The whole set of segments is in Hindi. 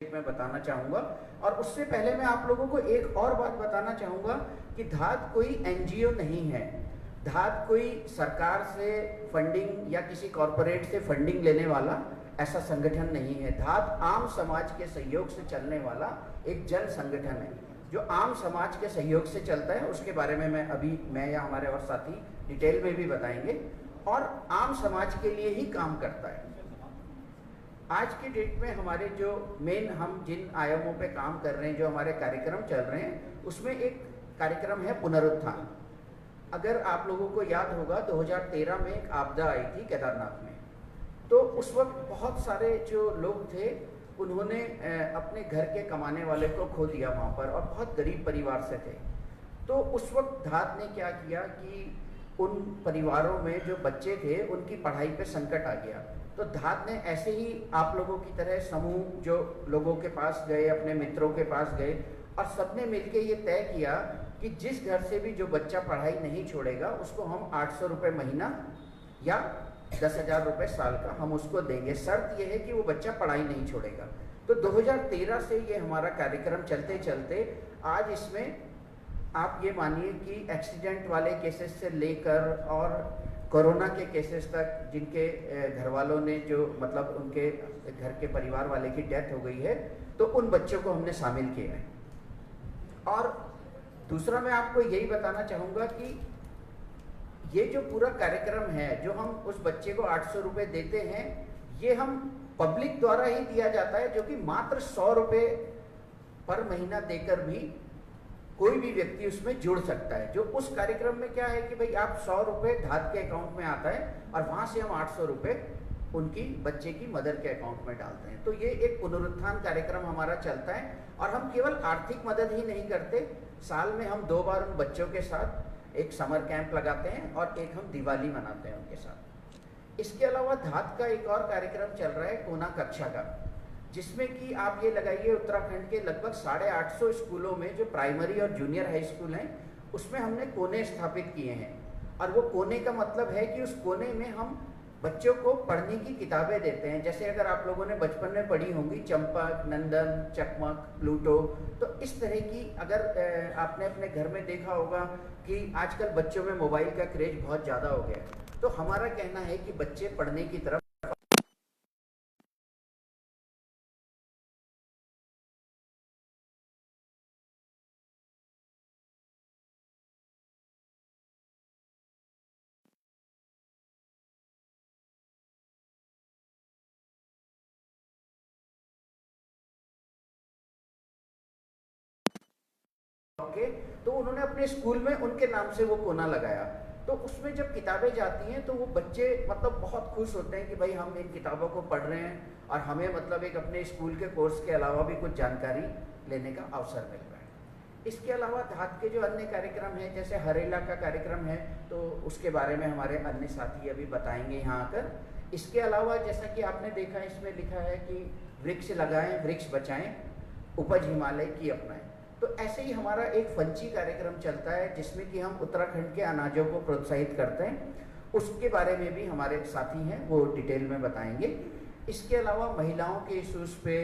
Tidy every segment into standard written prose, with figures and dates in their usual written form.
मैं बताना चाहूँगा। और उससे पहले मैं आप लोगों को एक और बात बताना चाहूँगा कि धात कोई एनजीओ नहीं है। धात कोई सरकार से फंडिंग या किसी कॉरपोरेट से फंडिंग लेने वाला ऐसा संगठन नहीं है। धात आम समाज के सहयोग से चलने वाला एक जन संगठन है जो आम समाज के सहयोग से चलता है। उसके बारे में मैं या हमारे और साथी डिटेल में भी बताएंगे और आम समाज के लिए ही काम करता है। आज की डेट में हमारे जो हम जिन आयामों पे काम कर रहे हैं, जो हमारे कार्यक्रम चल रहे हैं, उसमें एक कार्यक्रम है पुनरुत्थान। अगर आप लोगों को याद होगा 2013 में एक आपदा आई थी केदारनाथ में, तो उस वक्त बहुत सारे जो लोग थे उन्होंने अपने घर के कमाने वाले को खो दिया वहाँ पर, और बहुत गरीब परिवार से थे। तो उस वक्त धात ने क्या किया कि उन परिवारों में जो बच्चे थे उनकी पढ़ाई पे संकट आ गया। तो धात ने ऐसे ही आप लोगों की तरह समूह जो लोगों के पास गए, अपने मित्रों के पास गए, और सबने मिलकर ये तय किया कि जिस घर से भी जो बच्चा पढ़ाई नहीं छोड़ेगा उसको हम 800 रुपये महीना या 10,000 रुपये साल का हम उसको देंगे। शर्त यह है कि वो बच्चा पढ़ाई नहीं छोड़ेगा। तो 2013 से ये हमारा कार्यक्रम चलते चलते आज इसमें आप ये मानिए कि एक्सीडेंट वाले केसेस से लेकर और कोरोना के केसेस तक, जिनके घर वालों ने जो मतलब उनके घर के परिवार वाले की डेथ हो गई है, तो उन बच्चों को हमने शामिल किया है। और दूसरा मैं आपको यही बताना चाहूँगा कि ये जो पूरा कार्यक्रम है, जो हम उस बच्चे को 800 रुपये देते हैं, ये हम पब्लिक द्वारा ही दिया जाता है, जो कि मात्र 100 रुपये पर महीना देकर भी कोई भी व्यक्ति उसमें जुड़ सकता है। जो उस कार्यक्रम में क्या है कि भाई आप 100 रुपये धात के अकाउंट में आता है और वहाँ से हम 800 रुपये उनकी बच्चे की मदर के अकाउंट में डालते हैं। तो ये एक पुनरुत्थान कार्यक्रम हमारा चलता है। और हम केवल आर्थिक मदद ही नहीं करते, साल में हम 2 बार उन बच्चों के साथ एक समर कैंप लगाते हैं और एक हम दिवाली मनाते हैं उनके साथ। इसके अलावा धात का एक और कार्यक्रम चल रहा है कोना कक्षा का, जिसमें कि आप ये लगाइए उत्तराखंड के लगभग 850 स्कूलों में जो प्राइमरी और जूनियर हाई स्कूल हैं, उसमें हमने कोने स्थापित किए हैं। और वो कोने का मतलब है कि उस कोने में हम बच्चों को पढ़ने की किताबें देते हैं। जैसे अगर आप लोगों ने बचपन में पढ़ी होंगी चंपक, नंदन, चकमक, प्लूटो, तो इस तरह की अगर आपने अपने घर में देखा होगा कि आजकल बच्चों में मोबाइल का क्रेज बहुत ज़्यादा हो गया है, तो हमारा कहना है कि बच्चे पढ़ने की तरफ के, तो उन्होंने अपने स्कूल में उनके नाम से वो कोना लगाया। तो उसमें जब किताबें जाती हैं तो वो बच्चे मतलब बहुत खुश होते हैं कि भाई हम इन किताबों को पढ़ रहे हैं और हमें मतलब एक अपने स्कूल के कोर्स के अलावा भी कुछ जानकारी लेने का अवसर मिल रहा है। इसके अलावा धात के जो अन्य कार्यक्रम हैं, जैसे हरेला का कार्यक्रम है, तो उसके बारे में हमारे अन्य साथी अभी बताएंगे यहाँ आकर। इसके अलावा जैसा कि आपने देखा, इसमें लिखा है कि वृक्ष लगाएं, वृक्ष बचाएं, उपज हिमालय की अपनाएं। तो ऐसे ही हमारा एक फंची कार्यक्रम चलता है जिसमें कि हम उत्तराखंड के अनाजों को प्रोत्साहित करते हैं। उसके बारे में भी हमारे साथी हैं, वो डिटेल में बताएंगे। इसके अलावा महिलाओं के इशूज़ पे,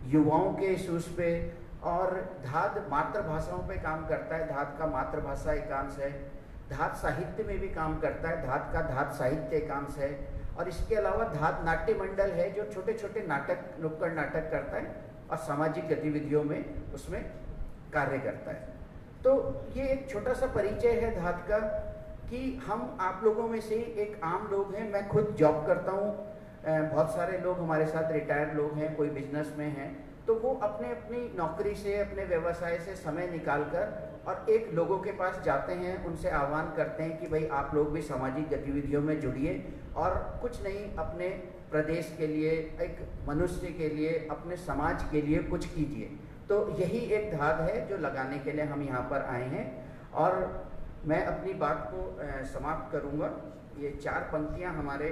युवाओं के इशूज़ पे, और धात मातृभाषाओं पे काम करता है। धात का मातृभाषा एकांश है। धात साहित्य में भी काम करता है, धात का धात साहित्य एकांश है। और इसके अलावा धात नाट्य मंडल है जो छोटे छोटे नाटक, नुक्कड़ नाटक करता है और सामाजिक गतिविधियों में उसमें कार्य करता है। तो ये एक छोटा सा परिचय है धात का कि हम आप लोगों में से एक आम लोग हैं। मैं खुद जॉब करता हूँ, बहुत सारे लोग हमारे साथ रिटायर्ड लोग हैं, कोई बिजनेस में हैं, तो वो अपने अपनी नौकरी से, अपने व्यवसाय से समय निकाल कर और एक लोगों के पास जाते हैं, उनसे आह्वान करते हैं कि भाई आप लोग भी सामाजिक गतिविधियों में जुड़िए और कुछ नहीं अपने प्रदेश के लिए, एक मनुष्य के लिए, अपने समाज के लिए कुछ कीजिए। तो यही एक धात है जो लगाने के लिए हम यहाँ पर आए हैं। और मैं अपनी बात को समाप्त करूँगा। ये 4 पंक्तियाँ हमारे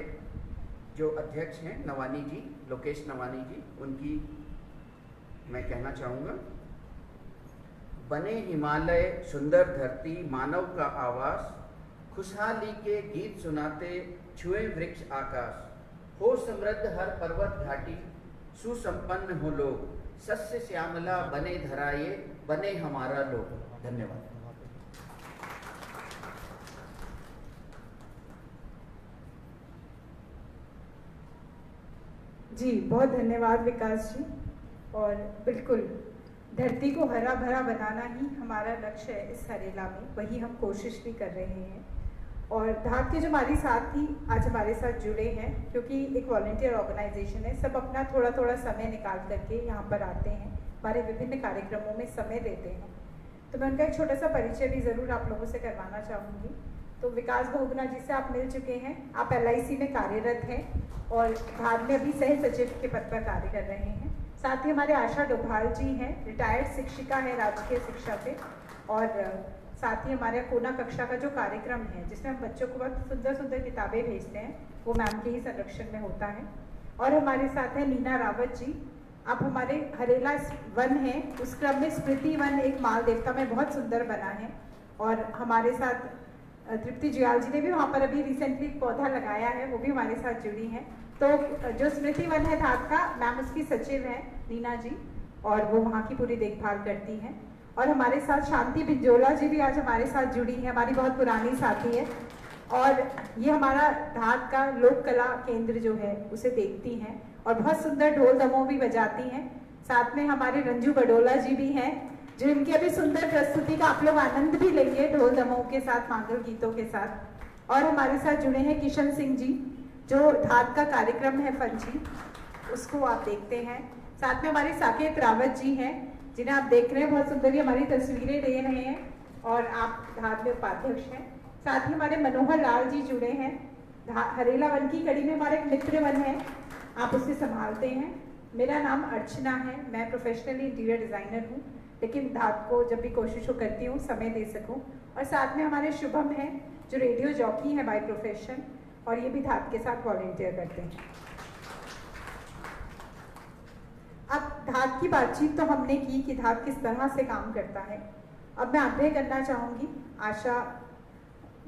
जो अध्यक्ष हैं नवानी जी, लोकेश नवानी जी, उनकी मैं कहना चाहूँगा। बने हिमालय सुंदर धरती, मानव का आवास, खुशहाली के गीत सुनाते, छुए वृक्ष आकाश, हो समृद्ध हर पर्वत घाटी, सुसंपन्न हो लोग, सस्य श्यामला बने धराए, बने हमारा लोग। धन्यवाद। जी बहुत धन्यवाद विकास जी। और बिल्कुल धरती को हरा भरा बनाना ही हमारा लक्ष्य है इस हरेला में, वही हम कोशिश भी कर रहे हैं। और धात के जो हमारी साथी आज हमारे साथ जुड़े हैं, क्योंकि एक वॉलंटियर ऑर्गेनाइजेशन है, सब अपना थोड़ा थोड़ा समय निकाल करके यहाँ पर आते हैं, हमारे विभिन्न कार्यक्रमों में समय देते हैं। तो मैं उनका एक छोटा सा परिचय भी ज़रूर आप लोगों से करवाना चाहूँगी। तो विकास बहुगुणा जी से आप मिल चुके हैं, आप LIC में कार्यरत हैं और धार में अभी सह सचिव के पद पर कार्य कर रहे हैं। साथ ही हमारे आशा डोभाल जी हैं, रिटायर्ड शिक्षिका है राजकीय शिक्षा से। और साथ ही हमारे कोना कक्षा का जो कार्यक्रम है जिसमें हम बच्चों को बहुत सुंदर सुंदर किताबें भेजते हैं, वो मैम के ही संरक्षण में होता है। और हमारे साथ है नीना रावत जी। आप हमारे हरेला वन है, उस क्रम में स्मृति वन एक माल देवता में बहुत सुंदर बना है। और हमारे साथ तृप्ति जियाल जी ने भी वहाँ पर अभी रिसेंटली पौधा लगाया है, वो भी हमारे साथ जुड़ी हैं। तो जो स्मृति वन है धात का, मैम उसकी सचिव है नीना जी, और वो वहाँ की पूरी देखभाल करती हैं। और हमारे साथ शांति बिंजोला जी भी आज हमारे साथ जुड़ी हैं, हमारी बहुत पुरानी साथी है। और ये हमारा धात का लोक कला केंद्र जो है उसे देखती हैं और बहुत सुंदर ढोल दमोह भी बजाती हैं। साथ में हमारे रंजू बडोला जी भी हैं, जो इनकी अभी सुंदर प्रस्तुति का आप लोग आनंद भी लेंगे ढोल दमोह के साथ, मांगल गीतों के साथ। और हमारे साथ जुड़े हैं किशन सिंह जी, जो धात का कार्यक्रम है फंची, उसको आप देखते हैं। साथ में हमारे साकेत रावत जी हैं, जिन्हें आप देख रहे हैं, बहुत सुंदर हमारी तस्वीरें दे रहे हैं और आप धात में उपाध्यक्ष हैं। साथ ही हमारे मनोहर लाल जी जुड़े हैं, हरेला वन की कड़ी में हमारा एक मित्र वन है, आप उसे संभालते हैं। मेरा नाम अर्चना है, मैं प्रोफेशनली इंटीरियर डिज़ाइनर हूँ, लेकिन धात को जब भी कोशिश करती हूँ समय दे सकूँ। और साथ में हमारे शुभम है, जो रेडियो जॉकी है बाय प्रोफेशन, और ये भी धात के साथ वॉलंटियर करते हैं। अब धात की बातचीत तो हमने की कि धात किस तरह से काम करता है। अब मैं आग्रह करना चाहूँगी आशा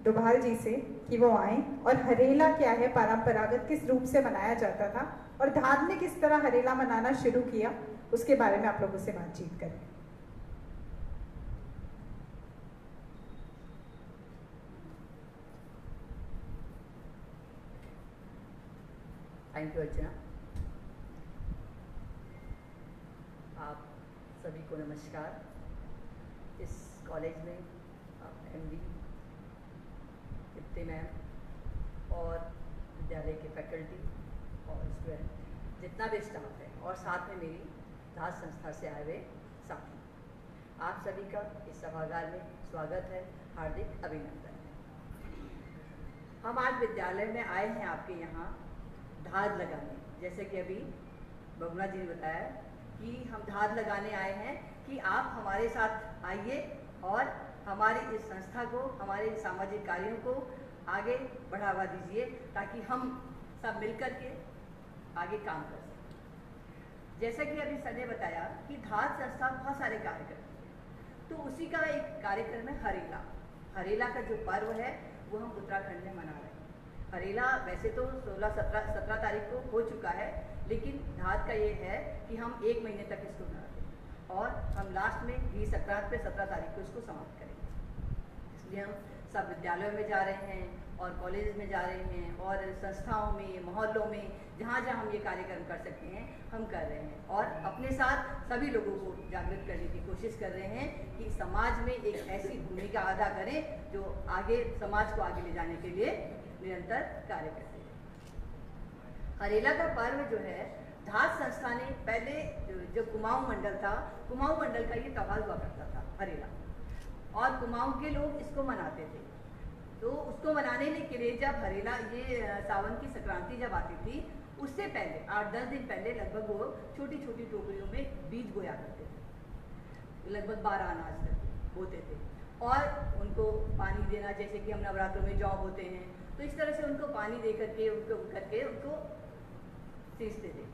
डोभाल जी से कि वो आए और हरेला क्या है, परंपरागत किस रूप से मनाया जाता था और धात ने किस तरह हरेला मनाना शुरू किया, उसके बारे में आप लोगों से बातचीत करें। थैंक यू अर्चना। आप सभी को नमस्कार। इस कॉलेज में MD तृप्ति मैम और विद्यालय के फैकल्टी और स्टूडेंट, जितना भी स्टाफ है, और साथ में मेरी धात संस्था से आए हुए साथी, आप सभी का इस सभागार में स्वागत है, हार्दिक अभिनंदन है। हम आज विद्यालय में आए हैं आपके यहाँ धात लगाने, जैसे कि अभी बहुगुणा जी ने बताया कि हम धात लगाने आए हैं कि आप हमारे साथ आइए और हमारी इस संस्था को, हमारे सामाजिक कार्यों को आगे बढ़ावा दीजिए, ताकि हम सब मिलकर के आगे काम कर सकें। जैसा कि अभी सर ने बताया कि धात संस्था बहुत सारे कार्य करती है, तो उसी का एक कार्यक्रम है हरेला। हरेला का जो पर्व है वो हम उत्तराखंड में मना रहे हैं। हरेला वैसे तो 16-17 तारीख को हो चुका है, लेकिन धात का ये है कि हम 1 महीने तक इसको मनाते हैं और हम लास्ट में 20 संक्रांत पे 17 तारीख को इसको समाप्त करेंगे। इसलिए हम सब विद्यालयों में जा रहे हैं और कॉलेज में जा रहे हैं और संस्थाओं में, मोहल्लों में, जहाँ जहाँ हम ये कार्यक्रम कर सकते हैं हम कर रहे हैं और अपने साथ सभी लोगों को जागृत करने की कोशिश कर रहे हैं कि समाज में एक ऐसी भूमिका अदा करें जो आगे समाज को आगे ले जाने के लिए निरंतर कार्य करते हैं। हरेला का पर्व जो है, धात संस्था ने पहले जो कुमाऊं मंडल था, कुमाऊं मंडल का ये त्योहार हुआ करता था हरेला, और कुमाऊं के लोग इसको मनाते थे। तो उसको मनाने के लिए जब हरेला, ये सावन की संक्रांति जब आती थी, उससे पहले 8-10 दिन पहले लगभग वो छोटी छोटी टोकरियों में बीज बोया करते थे, लगभग 12 अनाज तक बोते थे और उनको पानी देना, जैसे कि हम नवरात्रों में जौ बोते हैं, तो इस तरह से उनको पानी दे करके उनको सींचते थे।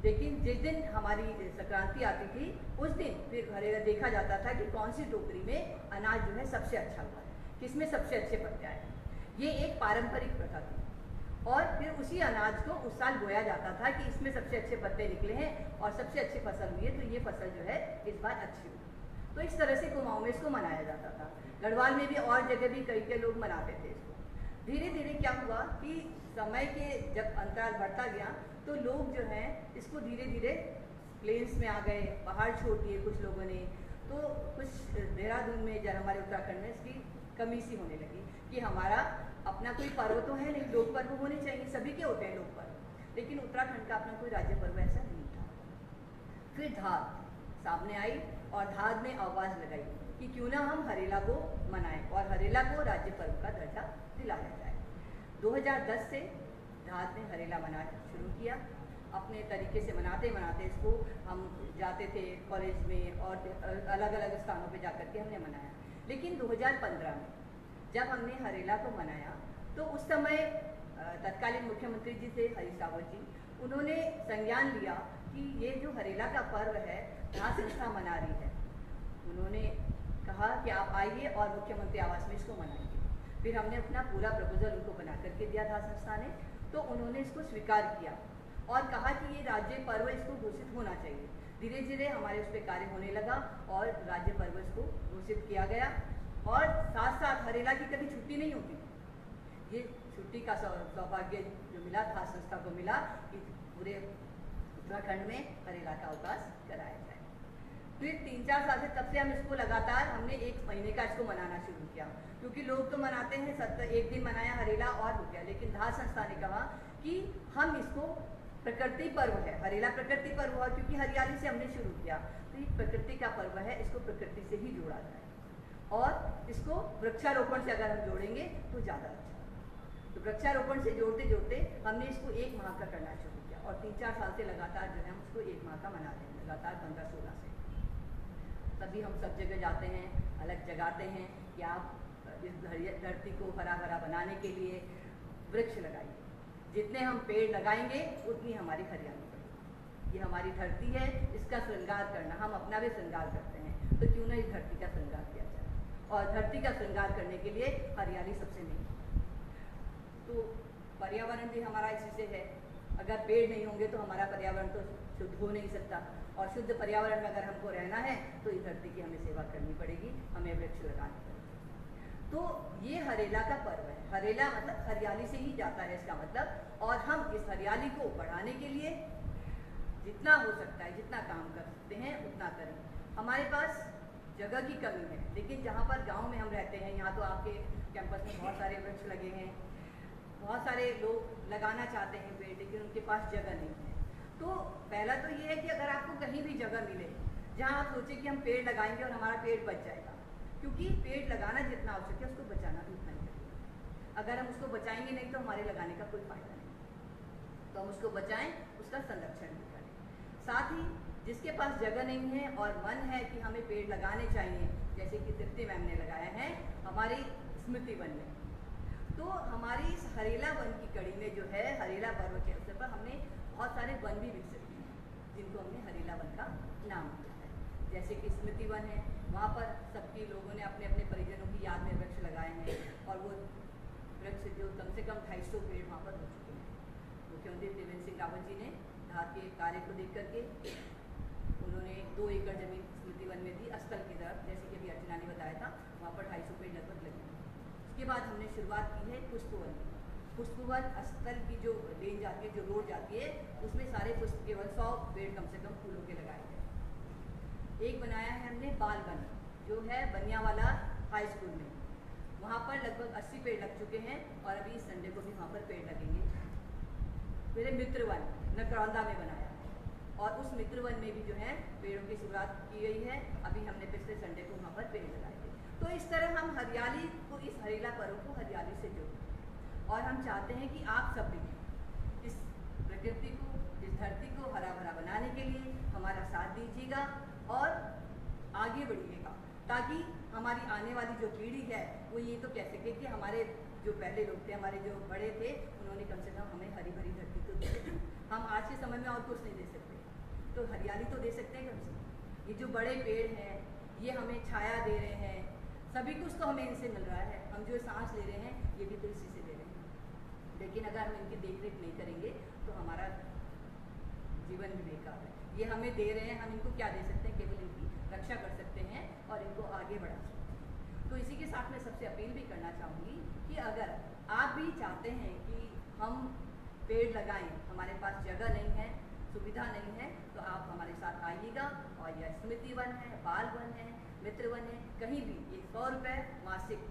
लेकिन जिस दिन हमारी संक्रांति आती थी, उस दिन फिर हरेला देखा जाता था कि कौन सी टोकरी में अनाज जो है सबसे अच्छा हुआ है, किसमें सबसे अच्छे पत्ते आए। ये एक पारंपरिक प्रथा थी और फिर उसी अनाज को उस साल बोया जाता था कि इसमें सबसे अच्छे पत्ते निकले हैं और सबसे अच्छी फसल हुई है, तो ये फसल जो है इस बार अच्छी हुई। तो इस तरह से कुमाऊं में इसको मनाया जाता था। गढ़वाल में भी और जगह भी कई लोग मनाते थे इसको। धीरे धीरे क्या हुआ कि समय के जब अंतराल बढ़ता गया तो लोग जो हैं इसको धीरे धीरे प्लेन्स में आ गए, पहाड़ छोड़ दिए कुछ लोगों ने, तो कुछ देहरादून में या हमारे उत्तराखंड में इसकी कमी सी होने लगी कि हमारा अपना कोई पर्व तो है नहीं, लोक पर्व होने चाहिए, सभी के होते हैं लोक पर्व, लेकिन उत्तराखंड का अपना कोई राज्य पर्व ऐसा नहीं था। फिर धाद सामने आई और धाद ने आवाज़ लगाई कि क्यों ना हम हरेला को मनाएं और हरेला को राज्य पर्व का दर्जा दिलाया जाए। 2010 से धाद ने हरेला मनाना शुरू किया। अपने तरीके से मनाते मनाते इसको हम जाते थे कॉलेज में और अलग अलग स्थानों पे जाकर के हमने मनाया। लेकिन 2015 में जब हमने हरेला को मनाया तो उस समय तत्कालीन मुख्यमंत्री जी थे हरीश रावत जी, उन्होंने संज्ञान लिया कि ये जो हरेला का पर्व है धाद संस्था मना रही है। उन्होंने कहा कि आप आइए और मुख्यमंत्री आवास में इसको मनाइए। फिर हमने अपना पूरा प्रपोजल उनको बना करके दिया धाद संस्था ने, तो उन्होंने इसको स्वीकार किया और कहा कि ये राज्य पर्व इसको घोषित होना चाहिए। धीरे धीरे हमारे उस पर कार्य होने लगा और राज्य पर्व इसको घोषित किया गया। और साथ साथ हरेला की कभी छुट्टी नहीं होती। ये छुट्टी का सौभाग्य जो मिला धाद संस्था को मिला कि पूरे उत्तराखंड में हरेला का अवकाश कराया जाए। फिर 3-4 साल से तब से हम इसको लगातार हमने 1 महीने का इसको मनाना शुरू किया, क्योंकि लोग तो मनाते हैं 1 दिन मनाया हरेला और हो गया, लेकिन धाद संस्था ने कहा कि हम इसको प्रकृति पर्व है, हरेला प्रकृति पर्व हुआ क्योंकि हरियाली से हमने शुरू किया, तो ये प्रकृति का पर्व है, इसको प्रकृति से ही जोड़ा जाए और इसको वृक्षारोपण से अगर हम जोड़ेंगे तो ज़्यादा अच्छा। तो वृक्षारोपण से जोड़ते जोड़ते हमने इसको 1 माह का करना शुरू किया और 3-4 साल से लगातार जो है हम उसको 1 माह का मना रहे हैं, लगातार 15-16 से। तभी हम सब जगह जाते हैं, अलग जगाते हैं कि आप इस धरती को हरा भरा बनाने के लिए वृक्ष लगाइए। जितने हम पेड़ लगाएंगे उतनी हमारी हरियाली बढ़ेगी। ये हमारी धरती है, इसका श्रृंगार करना, हम अपना भी श्रृंगार करते हैं, तो क्यों ना इस धरती का श्रृंगार किया जाए। और धरती का श्रृंगार करने के लिए हरियाली सबसे मेन। तो पर्यावरण भी हमारा इसी से है। अगर पेड़ नहीं होंगे तो हमारा पर्यावरण तो शुद्ध हो नहीं सकता, और शुद्ध पर्यावरण में अगर हमको रहना है तो इस धरती की हमें सेवा करनी पड़ेगी, हमें वृक्ष लगाने पड़ेंगे। तो ये हरेला का पर्व है। हरेला मतलब हरियाली से ही जाता है इसका मतलब, और हम इस हरियाली को बढ़ाने के लिए जितना हो सकता है, जितना काम कर सकते हैं उतना करें। हमारे पास जगह की कमी है, लेकिन जहाँ पर गांव में हम रहते हैं, यहाँ तो आपके कैंपस में बहुत सारे वृक्ष लगे हैं, बहुत सारे लोग लगाना चाहते हैं पेड़, लेकिन उनके पास जगह नहीं है। तो पहला तो ये है कि अगर आपको कहीं भी जगह मिले जहाँ आप सोचें कि हम पेड़ लगाएंगे और हमारा पेड़ बच जाएगा, क्योंकि पेड़ लगाना जितना आवश्यक है उसको बचाना भी उतना ही है। अगर हम उसको बचाएंगे नहीं तो हमारे लगाने का कोई फायदा नहीं। तो हम उसको बचाएं, उसका संरक्षण भी करें। साथ ही जिसके पास जगह नहीं है और मन है कि हमें पेड़ लगाने चाहिए, जैसे कि तृप्ति मैम ने लगाया है हमारी स्मृति वन में, तो हमारी इस हरेला वन की कड़ी में जो है हरेला पर्व के अवसर पर हमने बहुत सारे वन भी विकसित किए हैं, जिनको हमने हरेला वन का नाम दिया है। जैसे कि स्मृति वन है, वहाँ पर सबकी लोगों ने अपने अपने परिजनों की याद में वृक्ष लगाए हैं, और वो वृक्ष जो कम से कम 250 पेड़ वहाँ पर हो चुके हैं। मुख्यमंत्री त्रिवेंद्र सिंह रावत जी ने धाद के कार्य को देख करके उन्होंने 2 एकड़ जमीन स्मृति वन में दी अस्थल की तरफ, जैसे कि अभी अर्चना ने बताया था, वहाँ पर 250 पेड़ लगभग लगे। उसके बाद हमने शुरुआत की है पुष्पवन की। पुष्पवन अस्थल की जो लेन जाती है, जो रोड जाती है, उसमें सारे पुष्प केवल 100 पेड़ कम से कम फूलों के लगाए गए। एक बनाया है हमने बाल वन, जो है बनियावाला हाई स्कूल में, वहाँ पर लगभग 80 पेड़ लग चुके हैं, और अभी इस संडे को भी वहाँ पर पेड़ लगेंगे। मेरे मित्र वन नकरौंदा में बनाया, और उस मित्र वन में भी जो है पेड़ों की शुरुआत की गई है। अभी हमने पिछले संडे को वहाँ पर पेड़ लगाए थे। तो इस तरह हम हरियाली को, इस हरेला पर्व को हरियाली से जोड़ते हैं, और हम चाहते हैं कि आप सब भी इस प्रकृति को, इस धरती को हरा भरा बनाने के लिए हमारा साथ दीजिएगा और आगे बढ़िएगा, ताकि हमारी आने वाली जो पीढ़ी है वो ये तो कह सके कि हमारे जो पहले लोग थे, हमारे जो बड़े थे, उन्होंने कम से कम हमें हरी भरी धरती तो दी। हम आज के समय में और कुछ नहीं दे सकते, तो हरियाली तो दे सकते हैं कम से कम। ये जो बड़े पेड़ हैं ये हमें छाया दे रहे हैं, सभी कुछ तो हमें इनसे मिल रहा है। हम जो सांस ले रहे हैं ये भी तो इसी से ले रहे हैं। लेकिन अगर हम इनकी देख रेख नहीं करेंगे तो हमारा जीवन भी बेकार है। ये हमें दे रहे हैं, हम इनको क्या दे सकते हैं? केवल इनकी रक्षा कर सकते हैं और इनको आगे बढ़ा सकते हैं। तो इसी के साथ मैं सबसे अपील भी करना चाहूँगी कि अगर आप भी चाहते हैं कि हम पेड़ लगाएं, हमारे पास जगह नहीं है, सुविधा नहीं है, तो आप हमारे साथ आइएगा और यह स्मृति वन है, बाल वन है, मित्र वन है, कहीं भी ये 100 रुपये मासिक,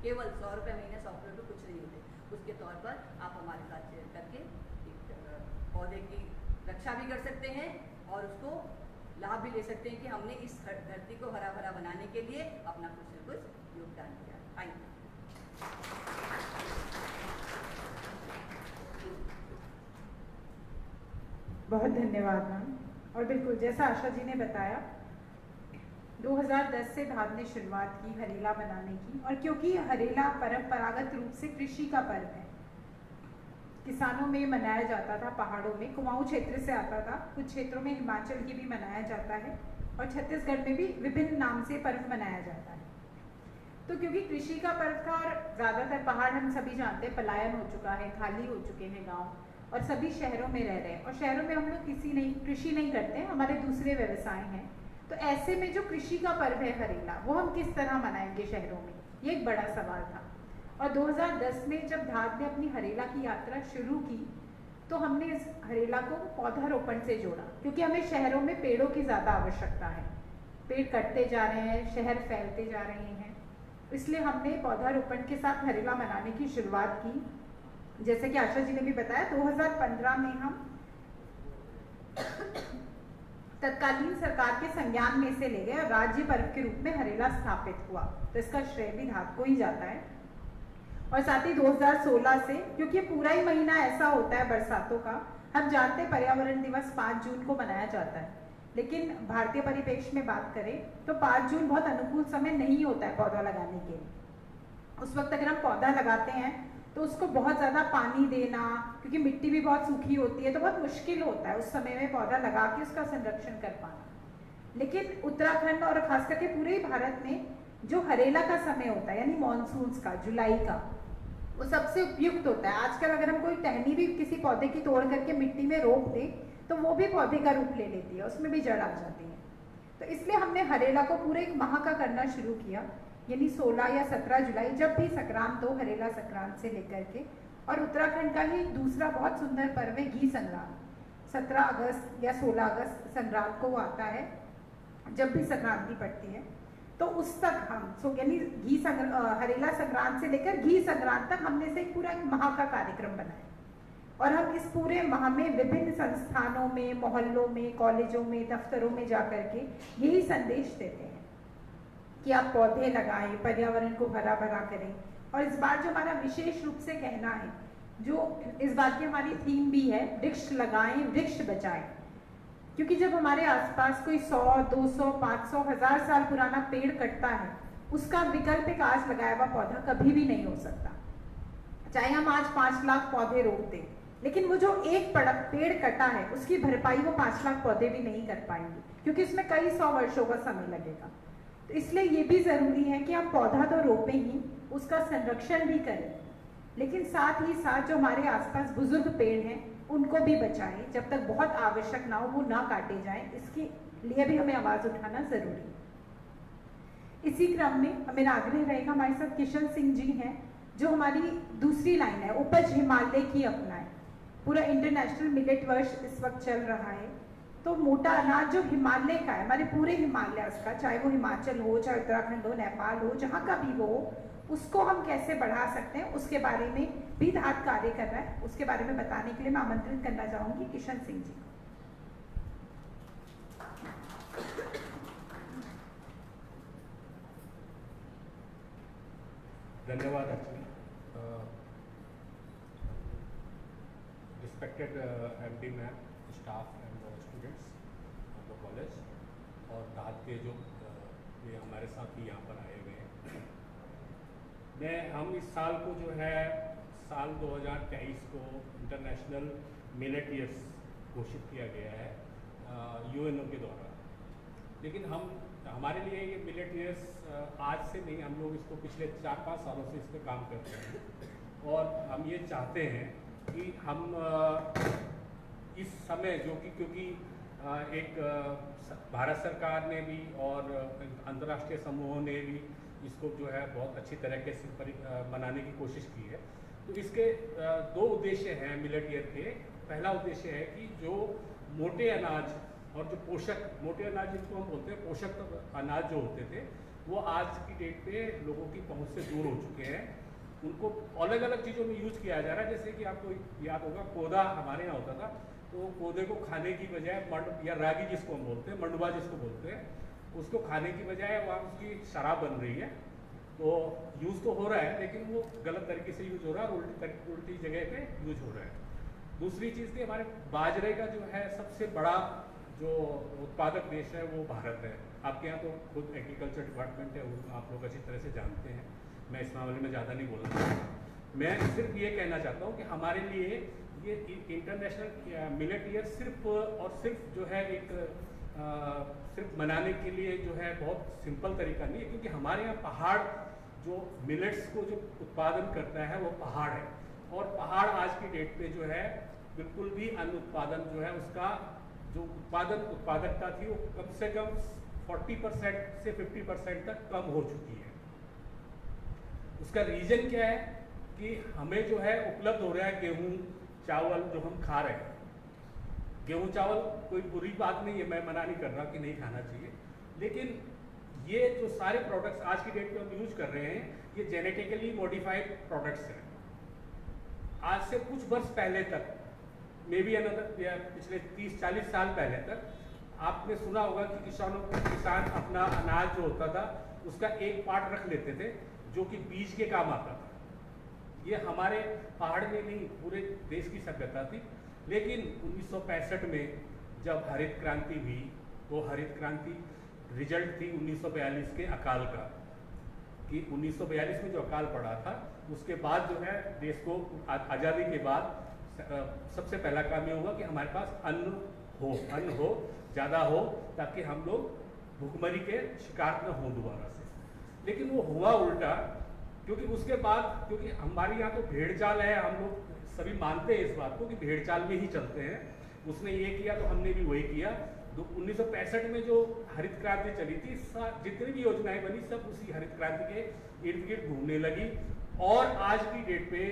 केवल 100 रुपये महीने, 100 रुपये में कुछ नहीं होते, उसके तौर पर आप हमारे साथ शेयर करके एक पौधे की रक्षा भी कर सकते हैं और उसको लाभ भी ले सकते हैं कि हमने इस धरती को हरा भरा बनाने के लिए अपना कुछ न कुछ योगदान किया। Thank you. बहुत धन्यवाद मैम। और बिल्कुल जैसा आशा जी ने बताया, 2010 से धाद ने शुरुआत की हरेला बनाने की, और क्योंकि हरेला परंपरागत रूप से कृषि का पर्व है, किसानों में मनाया जाता था, पहाड़ों में, कुमाऊं क्षेत्र से आता था, कुछ क्षेत्रों में हिमाचल की भी मनाया जाता है और छत्तीसगढ़ में भी विभिन्न नाम से पर्व मनाया जाता है। तो क्योंकि कृषि का पर्व था और ज़्यादातर पहाड़ हम सभी जानते हैं पलायन हो चुका है, खाली हो चुके हैं गाँव, और सभी शहरों में रह रहे हैं, और शहरों में हम लोग कृषि नहीं करते हैं, हमारे दूसरे व्यवसाय हैं। तो ऐसे में जो कृषि का पर्व है हरेला, वो हम किस तरह मनाएंगे शहरों में, ये एक बड़ा सवाल था। और 2010 में जब धाद ने अपनी हरेला की यात्रा शुरू की, तो हमने इस हरेला को पौधारोपण से जोड़ा, क्योंकि हमें शहरों में पेड़ों की ज़्यादा आवश्यकता है, पेड़ कटते जा रहे हैं, शहर फैलते जा रहे हैं, इसलिए हमने पौधारोपण के साथ हरेला मनाने की शुरुआत की। जैसे कि आशा जी ने भी बताया, 2015 में हम तत्कालीन सरकार के संज्ञान में से ले गए और राज्य पर्व के रूप में हरेला स्थापित हुआ, तो इसका श्रेय भी धाद को ही जाता है। और साथ ही 2016 से, क्योंकि पूरा ही महीना ऐसा होता है बरसातों का, हम जानते हैं पर्यावरण दिवस 5 जून को मनाया जाता है, लेकिन भारतीय परिप्रेक्ष्य में बात करें तो 5 जून बहुत अनुकूल समय नहीं होता है पौधा लगाने के लिए। उस वक्त अगर हम पौधा लगाते हैं तो उसको बहुत ज़्यादा पानी देना, क्योंकि मिट्टी भी बहुत सूखी होती है, तो बहुत मुश्किल होता है उस समय में पौधा लगा के उसका संरक्षण कर पाना। लेकिन उत्तराखंड और खास करके पूरे भारत में जो हरेला का समय होता है, यानी मानसून का, जुलाई का, वो सबसे उपयुक्त होता है। आजकल अगर हम कोई टहनी भी किसी पौधे की तोड़ करके मिट्टी में रोप दें तो वो भी पौधे का रूप ले लेती है, उसमें भी जड़ आ जाती है। तो इसलिए हमने हरेला को पूरे एक माह का करना शुरू किया, यानी 16 या 17 जुलाई, जब भी संक्रांत हो, हरेला संक्रांत से लेकर के। और उत्तराखंड का ही दूसरा बहुत सुंदर पर्व है घी संक्रांत, 17 अगस्त या 16 अगस्त संक्रांत को वो आता है, जब भी संक्रांति पड़ती है। तो उस तक हम यानी हरेला संक्रांत से लेकर घी संक्रांत तक हमने से एक पूरा एक माह का कार्यक्रम बनाया, और हम इस पूरे माह में विभिन्न संस्थानों में, मोहल्लों में, कॉलेजों में, दफ्तरों में जाकर के यही संदेश देते हैं कि आप पौधे लगाएं, पर्यावरण को हरा भरा करें। और इस बार जो हमारा विशेष रूप से कहना है, जो इस बार की हमारी थीम भी है, वृक्ष लगाएं, वृक्ष बचाएं। क्योंकि जब हमारे आसपास कोई 100, 200, 500, 1000 साल पुराना पेड़ कटता है, उसका विकल्प एक आज लगाया हुआ पौधा कभी भी नहीं हो सकता। चाहे हम आज 5 लाख पौधे रोप दें, लेकिन वो जो एक पेड़ कटा है, उसकी भरपाई वो 5 लाख पौधे भी नहीं कर पाएंगे, क्योंकि उसमें कई 100 वर्षों का समय लगेगा। तो इसलिए ये भी जरूरी है कि हम पौधा तो रोपें ही, उसका संरक्षण भी करें, लेकिन साथ ही साथ जो हमारे आसपास बुजुर्ग पेड़ हैं उनको भी बचाएं, जब तक बहुत आवश्यक ना हो वो ना काटे जाएं। इसके लिए भी हमें आवाज उठाना जरूरी है। इसी क्रम में मेरा आग्रह रहेगा, हमारे साथ किशन सिंह जी हैं, जो हमारी दूसरी लाइन है, उपज हिमालय की अपनाएं। पूरा इंटरनेशनल मिलेट वर्ष इस वक्त चल रहा है, तो मोटा अनाज जो हिमालय का है, हमारे पूरे हिमालय का, चाहे वो हिमाचल हो, चाहे उत्तराखंड हो, नेपाल हो, जहाँ का भी वो, उसको हम कैसे बढ़ा सकते हैं, उसके बारे में भी धाद कार्य कर रहा है। उसके बारे में बताने के लिए मैं आमंत्रित करना चाहूंगी किशन सिंह जी को। धन्यवाद Archana. Respected MD ma'am, staff and students of the college, और धाद के जो ये हमारे साथी यहाँ पर आए हुए हैं। हम इस साल को जो है साल 2023 को इंटरनेशनल मिलेट ईयर्स घोषित किया गया है यूएनओ के द्वारा। लेकिन हमारे लिए ये मिलेट ईयर्स आज से नहीं, हम लोग इसको पिछले 4-5 सालों से इस पर काम कर रहे हैं। और हम ये चाहते हैं कि हम इस समय जो कि क्योंकि एक भारत सरकार ने भी और अंतर्राष्ट्रीय समूहों ने भी इसको जो है बहुत अच्छी तरीके से मनाने की कोशिश की है। तो इसके दो उद्देश्य हैं मिलेट ईयर के। पहला उद्देश्य है कि जो मोटे अनाज और जो पोषक, मोटे अनाज जिनको हम बोलते हैं, पोषक अनाज जो होते थे, वो आज की डेट पे लोगों की पहुंच से दूर हो चुके हैं। उनको अलग अलग चीज़ों में यूज किया जा रहा है। जैसे कि आपको याद होगा, कोदा हमारे यहाँ होता था, तो कोदे को खाने की बजाय मंड या रागी जिसको हम बोलते हैं, मंडवा जिसको बोलते हैं, उसको खाने की बजाय वहाँ उसकी शराब बन रही है। तो यूज़ तो हो रहा है, लेकिन वो गलत तरीके से यूज हो रहा है और उल्टी जगह पे यूज हो रहा है। दूसरी चीज़ थी, हमारे बाजरे का जो है सबसे बड़ा जो उत्पादक देश है वो भारत है। आपके यहाँ तो खुद एग्रीकल्चर डिपार्टमेंट है, वो आप लोग अच्छी तरह से जानते हैं, मैं इस मामले में ज़्यादा नहीं बोलना चाहता। मैं सिर्फ ये कहना चाहता हूँ कि हमारे लिए ये इंटरनेशनल मिलेट ईयर सिर्फ और सिर्फ जो है एक सिर्फ मनाने के लिए जो है बहुत सिंपल तरीका नहीं है, क्योंकि हमारे यहाँ पहाड़ जो मिलेट्स को जो उत्पादन करता है वो पहाड़ है। और पहाड़ आज की डेट पे जो है बिल्कुल भी अन्न उत्पादन जो है उसका जो उत्पादकता थी वो कम से कम 40% से 50% तक कम हो चुकी है। उसका रीजन क्या है कि हमें जो है उपलब्ध हो रहा है गेहूं चावल जो हम खा रहे हैं। गेहूं चावल कोई बुरी बात नहीं है, मैं मना नहीं कर रहा कि नहीं खाना चाहिए, लेकिन ये जो सारे प्रोडक्ट्स आज की डेट में हम यूज कर रहे हैं ये जेनेटिकली मॉडिफाइड प्रोडक्ट्स हैं। आज से कुछ वर्ष पहले तक, मे बी अनदर पिछले 30-40 साल पहले तक आपने सुना होगा कि किसान अपना अनाज जो होता था उसका एक पार्ट रख लेते थे जो कि बीज के काम आता था। ये हमारे पहाड़ में नहीं, पूरे देश की सभ्यता थी। लेकिन 1965 में जब हरित क्रांति हुई, तो हरित क्रांति रिजल्ट थी 1942 के अकाल का, कि 1942 में जो अकाल पड़ा था उसके बाद जो है देश को आज़ादी के बाद सबसे पहला काम ये हुआ कि हमारे पास अन्न हो ज़्यादा हो, ताकि हम लोग भूखमरी के शिकार न हो दोबारा से। लेकिन वो हुआ उल्टा, क्योंकि उसके बाद, क्योंकि हमारे यहाँ तो भेड़ चाल है, हम लोग सभी मानते हैं इस बात को कि भेड़ चाल में ही चलते हैं। उसने ये किया तो हमने भी वही किया। 1965 में जो हरित क्रांति चली थी, जितनी भी योजनाएं बनी सब उसी हरित क्रांति के इर्द गिर्द घूमने लगी। और आज की डेट पे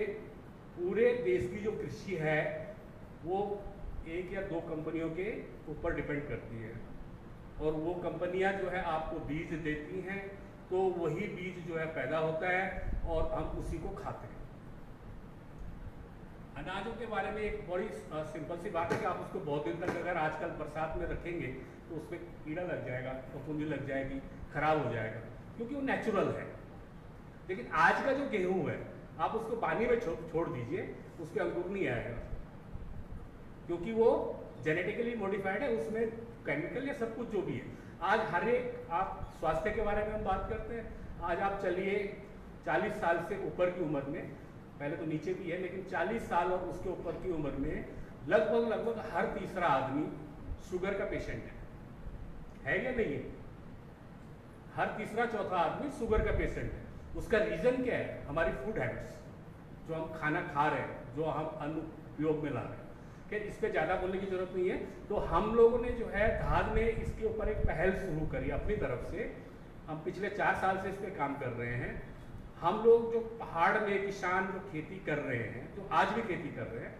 पूरे देश की जो कृषि है वो 1 या 2 कंपनियों के ऊपर डिपेंड करती है, और वो कंपनियां जो है आपको बीज देती हैं, तो वही बीज जो है पैदा होता है और हम उसी को खाते हैं। अनाजों के बारे में एक बड़ी सिंपल सी बात है कि आप उसको बहुत दिन तक अगर आजकल बरसात में रखेंगे तो उसमें कीड़ा लग जाएगा, फफूंदी लग जाएगी, खराब हो जाएगा, क्योंकि वो नेचुरल है। लेकिन आज का जो गेहूं है आप उसको पानी में छोड़ दीजिए, उसके अंकुर नहीं आएगा, क्योंकि वो जेनेटिकली मॉडिफाइड है, उसमें केमिकल या सब कुछ जो भी है। आज हर एक, आप स्वास्थ्य के बारे में हम बात करते हैं, आज आप चलिए 40 साल से ऊपर की उम्र में, पहले तो नीचे भी है, लेकिन 40 साल और उसके ऊपर की उम्र में लगभग हर तीसरा आदमी शुगर का पेशेंट है या नहीं है? हर तीसरा चौथा आदमी शुगर का पेशेंट है। उसका रीजन क्या है? हमारी फूड हैबिट्स, जो हम खाना खा रहे हैं, जो हम अन्न उपयोग में ला रहे हैं। खैर इस पर ज़्यादा बोलने की जरूरत नहीं है। तो हम लोगों ने जो है धाद ने इसके ऊपर एक पहल शुरू करी अपनी तरफ से। हम पिछले 4 साल से इस पर काम कर रहे हैं। हम लोग जो पहाड़ में किसान जो खेती कर रहे हैं, जो आज भी खेती कर रहे हैं,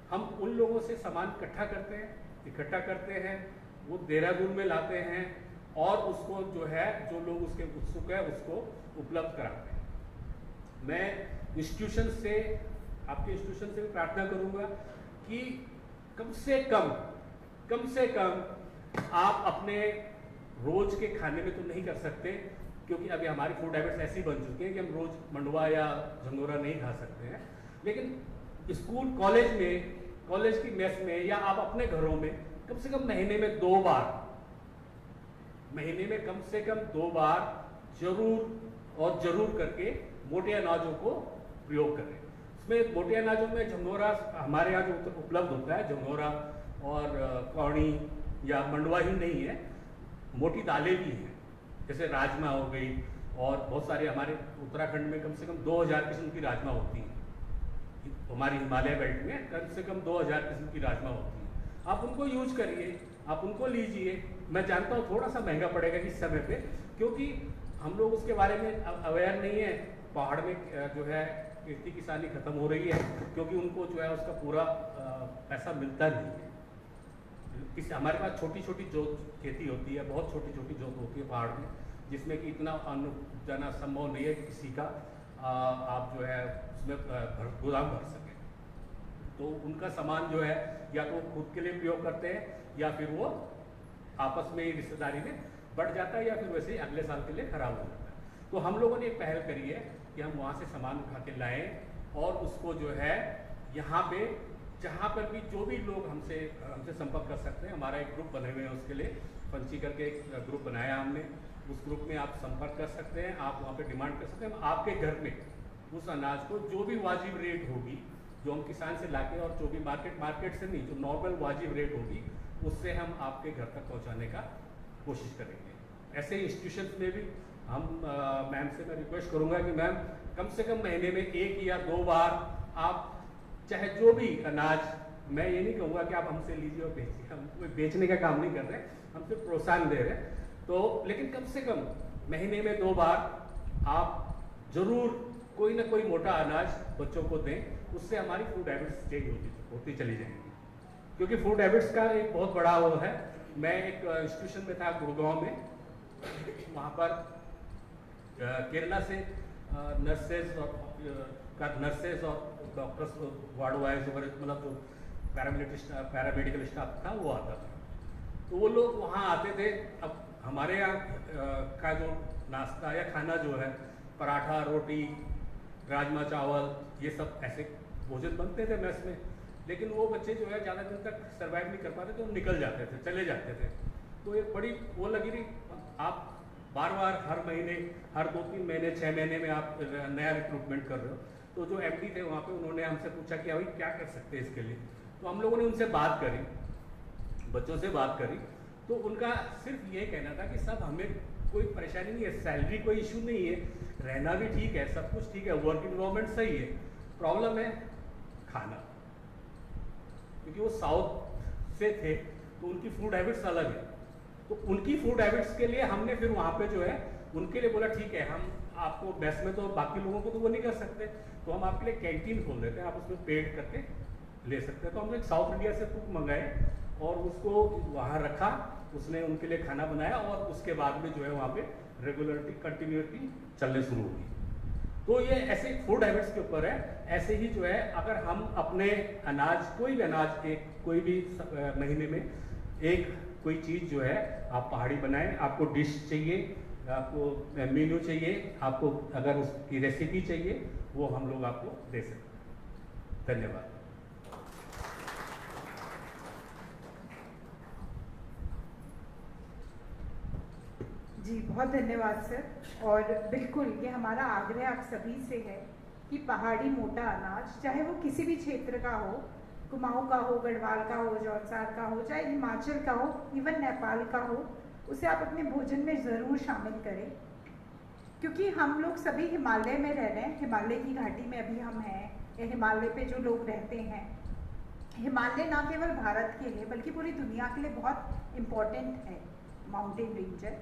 हम उन लोगों से सामान इकट्ठा करते हैं, वो देहरादून में लाते हैं और उसको जो है, जो लोग उसके उत्सुक है उसको उपलब्ध कराते हैं। मैं इंस्टीट्यूशन से, आपके इंस्टीट्यूशन से भी प्रार्थना करूंगा कि कम से कम आप अपने रोज के खाने में तो नहीं कर सकते, क्योंकि अभी हमारी फूड हैबिट्स ऐसी बन चुकी हैं कि हम रोज मंडवा या झंगोरा नहीं खा सकते हैं। लेकिन स्कूल कॉलेज की मेस में या आप अपने घरों में कम से कम महीने में 2 बार जरूर करके मोटे अनाजों को प्रयोग करें। इसमें मोटे अनाजों में झंगोरा हमारे यहाँ जो उपलब्ध होता है, झंगोरा और कौड़ी या मंडवा ही नहीं है, मोटी दालें भी हैं, जैसे राजमा हो गई, और बहुत सारे हमारे उत्तराखंड में कम से कम 2000 किस्म की राजमा होती हैं। हमारी हिमालय बेल्ट में कम से कम 2000 किस्म की राजमा होती है। आप उनको यूज करिए, आप उनको लीजिए। मैं जानता हूँ थोड़ा सा महंगा पड़ेगा इस समय पे, क्योंकि हम लोग उसके बारे में अवेयर नहीं है। पहाड़ में जो है खेती किसानी खत्म हो रही है, क्योंकि उनको जो है उसका पूरा पैसा मिलता नहीं है। इस हमारे पास छोटी छोटी जोत खेती होती है, बहुत छोटी छोटी जोत होती है पहाड़ में, जिसमें कि इतना अन्न जाना संभव नहीं है कि किसी का आप जो है उसमें गोदाम भर सके। तो उनका सामान जो है या तो खुद के लिए प्रयोग करते हैं, या फिर वो आपस में ही रिश्तेदारी में बढ़ जाता है, या फिर वैसे ही अगले साल के लिए खराब हो जाता है। तो हम लोगों ने एक पहल करी है कि हम वहाँ से सामान उठा के लाएँ, और उसको जो है यहाँ पे जहाँ पर भी जो भी लोग हमसे संपर्क कर सकते हैं, हमारा एक ग्रुप बने हुए हैं उसके लिए, पंची करके एक ग्रुप बनाया हमने। उस ग्रुप में आप संपर्क कर सकते हैं, आप वहाँ पे डिमांड कर सकते हैं। आपके घर में उस अनाज को जो भी वाजिब रेट होगी, जो हम किसान से लाके, और जो भी मार्केट से नहीं, जो नॉर्मल वाजिब रेट होगी, उससे हम आपके घर तक पहुँचाने का कोशिश करेंगे। ऐसे इंस्टीट्यूशंस में भी हम मैम से मैं रिक्वेस्ट करूँगा कि मैम कम से कम महीने में 1 या 2 बार आप चाहे जो भी अनाज, मैं ये नहीं कहूँगा कि आप हमसे लीजिए और बेचिए, हम कोई बेचने का काम नहीं कर रहे, हम सिर्फ प्रोत्साहन दे रहे हैं। तो लेकिन कम से कम महीने में 2 बार आप जरूर कोई ना कोई मोटा अनाज बच्चों को दें। उससे हमारी फूड हैबिट्स चेंज होती चली जाएंगी, क्योंकि फूड हैबिट्स का एक बहुत बड़ा वो है। मैं एक इंस्टीट्यूशन में था गुड़गांव में, वहाँ पर केरला से नर्सेज और डॉक्टर्स, वार्ड वाइज वगैरह, मतलब जो पैरामेडिकल स्टाफ था वो आता था। तो वो लोग वहाँ आते थे। अब हमारे यहाँ का जो नाश्ता या खाना जो है, पराठा, रोटी, राजमा चावल, ये सब ऐसे भोजन बनते थे मेस में, लेकिन वो बच्चे जो है ज़्यादा दिन तक सर्वाइव नहीं कर पाते, तो निकल जाते थे, चले जाते थे। तो एक बड़ी वो लगी रही। आप बार बार हर महीने, हर 2-3 महीने, 6 महीने में आप नया रिक्रूटमेंट कर रहे हो। तो जो एमडी थे वहाँ पे, उन्होंने हमसे पूछा कि अभी क्या कर सकते हैं इसके लिए। तो हम लोगों ने उनसे बात करी, बच्चों से बात करी, तो उनका सिर्फ ये कहना था कि सब हमें कोई परेशानी नहीं है, सैलरी कोई इशू नहीं है, रहना भी ठीक है, सब कुछ ठीक है, वर्क इन्वायरमेंट सही है, प्रॉब्लम है खाना। क्योंकि वो साउथ से थे, तो उनकी फूड हैबिट्स अलग है। तो उनकी फूड हैबिट्स के लिए हमने फिर वहाँ पे जो है उनके लिए बोला ठीक है, हम आपको बेस में, तो बाकी लोगों को तो वो नहीं कर सकते, तो हम आपके लिए कैंटीन खोल देते हैं, आप उसमें पेड करके ले सकते हैं। तो हमने साउथ इंडिया से कुक मंगाए और उसको वहाँ रखा, उसने उनके लिए खाना बनाया, और उसके बाद में जो है वहाँ पे रेगुलरिटी, कंटिन्यूटी चलने शुरू होगी। तो ये ऐसे फूड हैबिट्स के ऊपर है। ऐसे ही जो है अगर हम अपने अनाज, कोई भी अनाज, एक कोई भी महीने में एक कोई चीज़ जो है आप पहाड़ी बनाएं। आपको डिश चाहिए, आपको मेन्यू चाहिए, आपको अगर उसकी रेसिपी चाहिए, वो हम लोग आपको दे सकते हैं। धन्यवाद। जी बहुत धन्यवाद सर। और बिल्कुल ये हमारा आग्रह आप सभी से है कि पहाड़ी मोटा अनाज, चाहे वो किसी भी क्षेत्र का हो, कुमाऊं का हो, गढ़वाल का हो, जौनसार का हो, चाहे हिमाचल का हो, इवन नेपाल का हो, उसे आप अपने भोजन में ज़रूर शामिल करें। क्योंकि हम लोग सभी हिमालय में रह रहे हैं, हिमालय की घाटी में अभी हम हैं, या हिमालय पे जो लोग रहते हैं। हिमालय ना केवल भारत के लिए बल्कि पूरी दुनिया के लिए बहुत इम्पोर्टेंट है, माउंटेन रेंज है।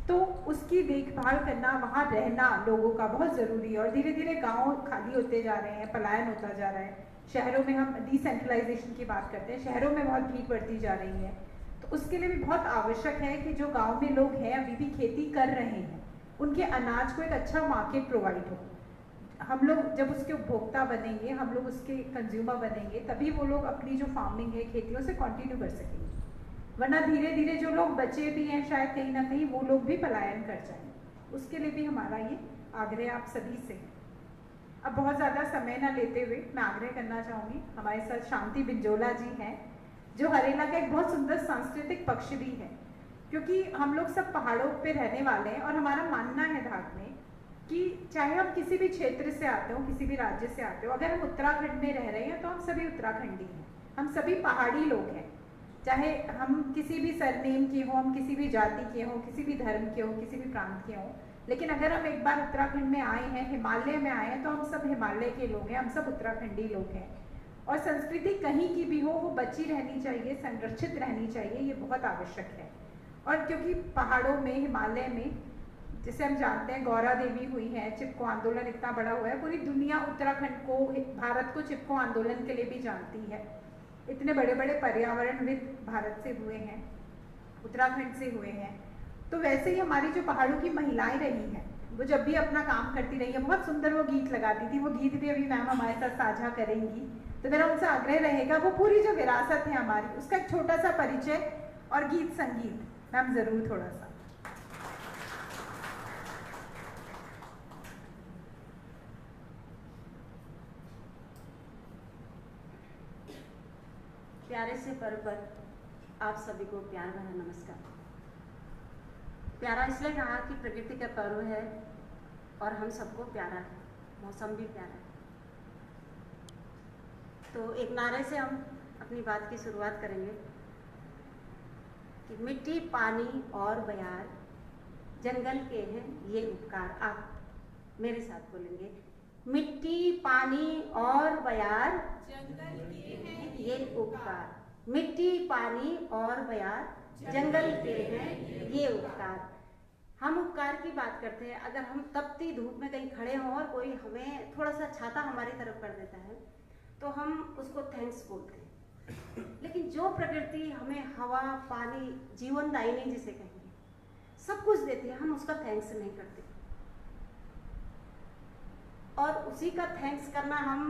तो उसकी देखभाल करना, वहाँ रहना लोगों का बहुत ज़रूरी है। और धीरे धीरे गांव खाली होते जा रहे हैं, पलायन होता जा रहा है। शहरों में हम डिसेंट्रलाइजेशन की बात करते हैं, शहरों में बहुत भीड़ बढ़ती जा रही है। तो उसके लिए भी बहुत आवश्यक है कि जो गांव में लोग हैं, अभी भी खेती कर रहे हैं, उनके अनाज को एक अच्छा मार्केट प्रोवाइड हो। हम लोग जब उसके उपभोक्ता बनेंगे, हम लोग उसके कंज्यूमर बनेंगे, तभी वो लोग अपनी जो फार्मिंग है, खेतियों से कंटिन्यू कर सकेंगे। वरना धीरे धीरे जो लोग बचे भी हैं, शायद कहीं ना कहीं वो लोग भी पलायन कर जाएंगे। उसके लिए भी हमारा ये आग्रह आप सभी से है। अब बहुत ज़्यादा समय ना लेते हुए मैं आग्रह करना चाहूँगी, हमारे साथ शांति बिंजोला जी हैं, जो हरेला का एक बहुत सुंदर सांस्कृतिक पक्ष भी है। क्योंकि हम लोग सब पहाड़ों पे रहने वाले हैं, और हमारा मानना है धाक में कि चाहे हम किसी भी क्षेत्र से आते हो, किसी भी राज्य से आते हो, अगर हम उत्तराखंड में रह रहे हैं तो हम सभी उत्तराखंडी हैं, हम सभी पहाड़ी लोग हैं। चाहे हम किसी भी सरनेम के हों, हम किसी भी जाति के हों, किसी भी धर्म के हों, किसी भी प्रांत के हों, लेकिन अगर हम एक बार उत्तराखंड में आए हैं, हिमालय में आए हैं, तो हम सब हिमालय के लोग हैं, हम सब उत्तराखंडी लोग हैं। और संस्कृति कहीं की भी हो वो बची रहनी चाहिए, संरक्षित रहनी चाहिए, ये बहुत आवश्यक है। और क्योंकि पहाड़ों में, हिमालय में, जिसे हम जानते हैं गौरा देवी हुई है, चिपको आंदोलन इतना बड़ा हुआ है, पूरी दुनिया उत्तराखंड को, भारत को चिपको आंदोलन के लिए भी जानती है। इतने बड़े बड़े पर्यावरणविद भारत से हुए हैं, उत्तराखंड से हुए हैं। तो वैसे ही हमारी जो पहाड़ों की महिलाएं रही हैं, वो जब भी अपना काम करती रही है, बहुत सुंदर वो गीत लगाती थी। वो गीत भी अभी मैम हमारे साथ साझा करेंगी। तो मेरा उनसे आग्रह रहेगा, वो पूरी जो विरासत है हमारी, उसका एक छोटा सा परिचय और गीत संगीत मैम जरूर थोड़ा सा। प्यारे से पर्व पर आप सभी को प्यार भरा नमस्कार। प्यारा इसलिए कहा कि प्रकृति का पर्व है और हम सबको प्यारा है, मौसम भी प्यारा है। तो एक नारे से हम अपनी बात की शुरुआत करेंगे कि मिट्टी, पानी और बयार जंगल के हैं ये उपकार। आप मेरे साथ बोलेंगे, मिट्टी, पानी और बयार जंगल के हैं ये उपकार। मिट्टी, पानी और बयार जंगल के हैं ये उपकार। हम उपकार की बात करते हैं, अगर हम तपती धूप में कहीं खड़े हों और कोई हमें थोड़ा सा छाता हमारी तरफ कर देता है तो हम उसको थैंक्स बोलते हैं। लेकिन जो प्रकृति हमें हवा, पानी, जीवनदायिनी जिसे कहेंगे, सब कुछ देती है, हम उसका थैंक्स नहीं करते। और उसी का थैंक्स करना हम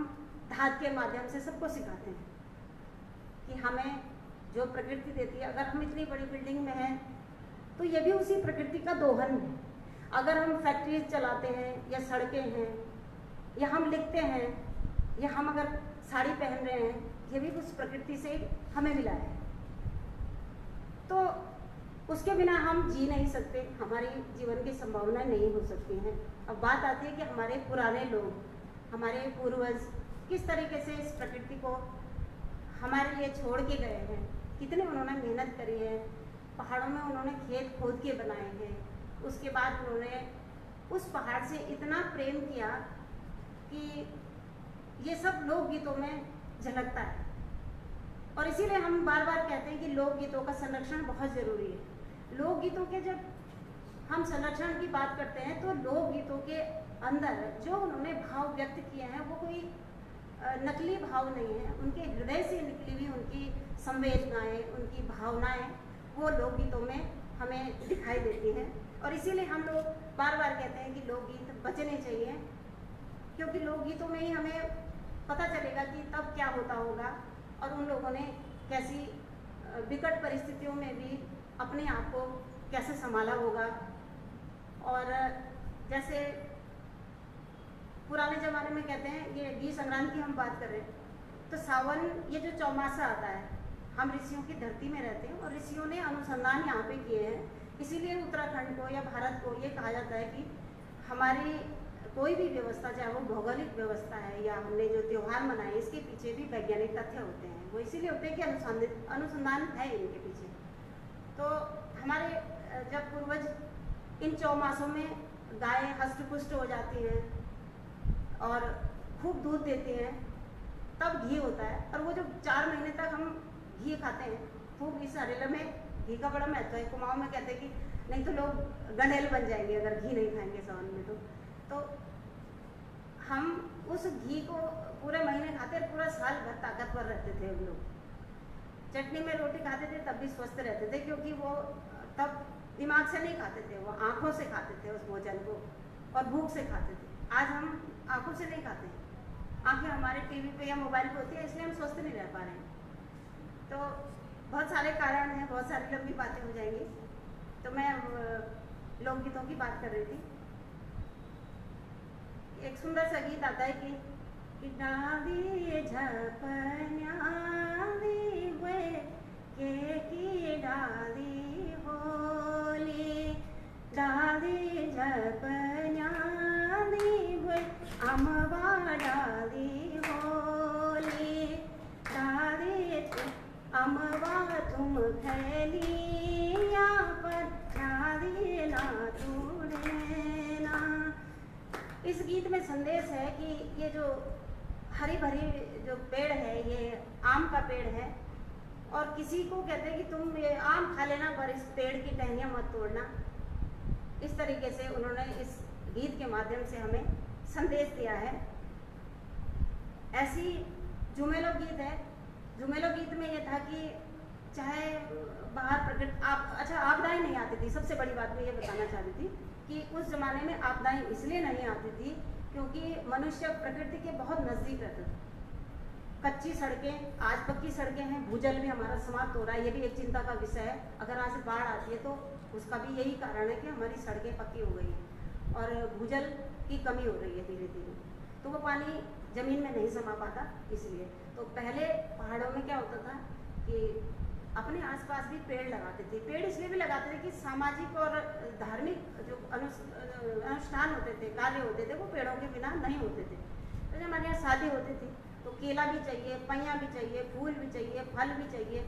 धात के माध्यम से सबको सिखाते हैं कि हमें जो प्रकृति देती है, अगर हम इतनी बड़ी बिल्डिंग में हैं तो ये भी उसी प्रकृति का दोहन है। अगर हम फैक्ट्रीज चलाते हैं या सड़कें हैं या हम लिखते हैं या हम अगर साड़ी पहन रहे हैं, ये भी उस प्रकृति से हमें मिला है। तो उसके बिना हम जी नहीं सकते, हमारी जीवन की संभावना नहीं हो सकती हैं। अब बात आती है कि हमारे पुराने लोग, हमारे पूर्वज किस तरीके से इस प्रकृति को हमारे लिए छोड़ के गए हैं, कितने उन्होंने मेहनत करी है। पहाड़ों में उन्होंने खेत खोद के बनाए हैं, उसके बाद उन्होंने उस पहाड़ से इतना प्रेम किया कि ये सब लोकगीतों में झलकता है। और इसीलिए हम बार बार कहते हैं कि लोकगीतों का संरक्षण बहुत ज़रूरी है। लोकगीतों के जब हम संरक्षण की बात करते हैं तो लोकगीतों के अंदर जो उन्होंने भाव व्यक्त किए हैं वो कोई नकली भाव नहीं है, उनके हृदय से निकली हुई उनकी संवेदनाएं, उनकी भावनाएं वो लोकगीतों में हमें दिखाई देती हैं। और इसीलिए हम लोग बार बार कहते हैं कि लोकगीत बचने चाहिए, क्योंकि लोकगीतों में ही हमें पता चलेगा कि तब क्या होता होगा और उन लोगों ने कैसी विकट परिस्थितियों में भी अपने आप को कैसे संभाला होगा। और जैसे पुराने ज़माने में कहते हैं, ये घी संक्रांति की हम बात कर रहे हैं, तो सावन ये जो चौमासा आता है, हम ऋषियों की धरती में रहते हैं और ऋषियों ने अनुसंधान यहाँ पे किए हैं। इसीलिए उत्तराखंड को या भारत को ये कहा जाता है कि हमारी कोई भी व्यवस्था, चाहे वो भौगोलिक व्यवस्था है या हमने जो त्यौहार मनाए, इसके पीछे भी वैज्ञानिक तथ्य होते हैं। वो इसीलिए होते हैं कि अनुसंधान है इनके पीछे। तो हमारे जब पूर्वज इन चौमासों में गायें हष्ट पुष्ट हो जाती हैं और खूब दूध देती हैं, तब घी होता है। और वो जो 4 महीने तक हम घी खाते हैं, खूब इस हरेला में घी का बड़ा महत्व है। कुमाऊं में कहते हैं कि नहीं तो लोग गंडेल बन जाएंगे अगर घी नहीं खाएंगे सावन में। तो हम उस घी को पूरे महीने खाते, पूरा साल भर ताकतवर रहते थे हम लोग। चटनी में रोटी खाते थे तब भी स्वस्थ रहते थे, क्योंकि वो तब दिमाग से नहीं खाते थे, वो आँखों से खाते थे उस भोजन को और भूख से खाते थे। आज हम आँखों से नहीं खाते, आँखें हमारे टीवी पे या मोबाइल पे होती है, इसलिए हम स्वस्थ नहीं रह पा रहे हैं। तो बहुत सारे कारण हैं, बहुत सारी लंबी बातें हो जाएंगी। तो मैं लोकगीतों की बात कर रही थी। एक सुंदर सा गीत आता है कि डाली झपन्याली वे के की डाली होली, डाली झपन्याली वे अमवा डाली होली, डाली अमवा तुम खैलिया पर डाली ना तूने इस गीत में संदेश है कि ये जो हरी भरी जो पेड़ है ये आम का पेड़ है, और किसी को कहते हैं कि तुम ये आम खा लेना पर इस पेड़ की टहनियाँ मत तोड़ना। इस तरीके से उन्होंने इस गीत के माध्यम से हमें संदेश दिया है। ऐसी झूमेलो गीत है। झूमेलो गीत में ये था कि चाहे बाहर प्रकृति आपदाएं नहीं आती थी। सबसे बड़ी बात मैं ये बताना चाहती थी कि उस जमाने में आपदाएं इसलिए नहीं आती थी क्योंकि मनुष्य प्रकृति के बहुत नज़दीक रहता था। कच्ची सड़कें, आज पक्की सड़कें हैं, भूजल भी हमारा समाप्त हो रहा है, ये भी एक चिंता का विषय है। अगर आज बाढ़ आती है तो उसका भी यही कारण है कि हमारी सड़कें पक्की हो गई हैं और भूजल की कमी हो रही है धीरे धीरे, तो वो पानी ज़मीन में नहीं समा पाता। इसलिए तो पहले पहाड़ों में क्या होता था कि अपने आसपास भी पेड़ लगाते थे। पेड़ इसलिए भी लगाते थे कि सामाजिक और धार्मिक जो अनुष्ठान होते थे, कार्य होते थे, वो पेड़ों के बिना नहीं होते थे। तो जब हमारे यहाँ शादी होती थी तो केला भी चाहिए, पैया भी चाहिए, फूल भी चाहिए, फल भी चाहिए,